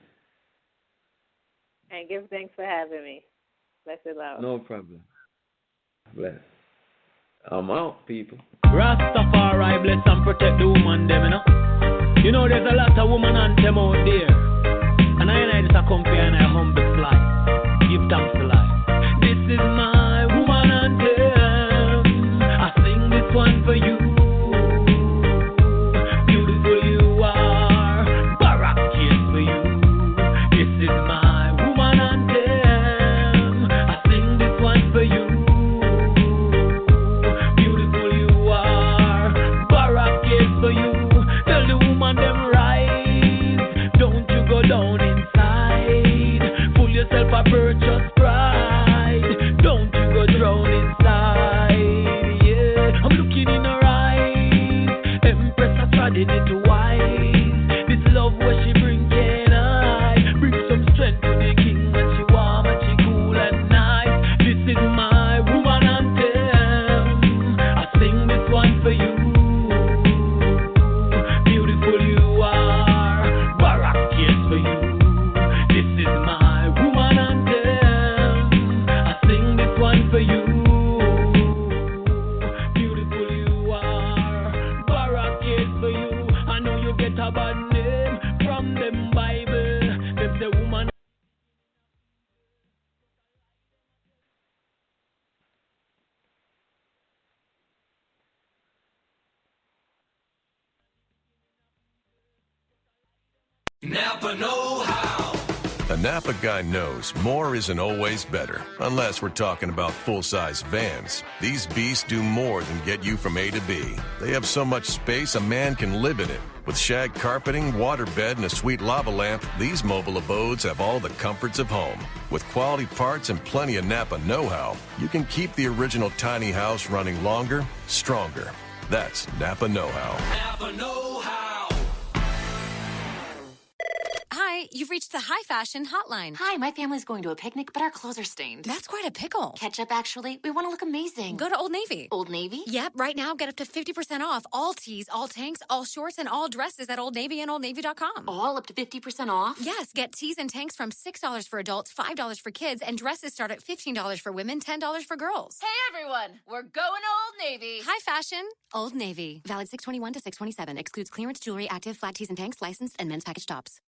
And give thanks for having me. Blessed love. No problem. Bless. I'm out, people. Rastafari bless and protect the woman, them, you know. You know, there's a lot of woman on them out there. And I just a compare and I humble fly. Give thanks to life. This is my woman anthem. I sing this one for you. Beautiful you are. Barak kiss for you. This is my woman anthem. I sing this one for you. Beautiful you are. Barak kiss for you. Tell the woman them rise. Don't you go down inside. Pull yourself a purchase pride. Don't you go drown inside. Yeah, I'm looking in her eyes. Empress has trodden it wise. This love where she bring can I bring some strength to the king when she warm and she cool and nice. This is my woman anthem. I sing this one for you. Beautiful you are. Barak kiss for you. This is my woman anthem. I sing this one for you. Beautiful you are. Barak kiss for you. I know you get a bad name from them Bible. Them the woman. A Napa guy knows more isn't always better, unless we're talking about full-size vans. These beasts do more than get you from A to B. They have so much space a man can live in it. With shag carpeting, waterbed, and a sweet lava lamp, these mobile abodes have all the comforts of home. With quality parts and plenty of Napa know-how, you can keep the original tiny house running longer, stronger. That's Napa know-how. Hi, you've reached the high fashion hotline. Hi, my family's going to a picnic, but our clothes are stained. That's quite a pickle. Ketchup, actually. We want to look amazing. Go to Old Navy. Old Navy? Yep, right now get up to 50% off all tees, all tanks, all shorts, and all dresses at Old Navy and OldNavy.com. All up to 50% off? Yes, get tees and tanks from $6 for adults, $5 for kids, and dresses start at $15 for women, $10 for girls. Hey everyone, we're going Old Navy. High fashion, Old Navy. Valid 6/21 to 6/27. Excludes clearance jewelry, active, flat tees and tanks, licensed, and men's package tops.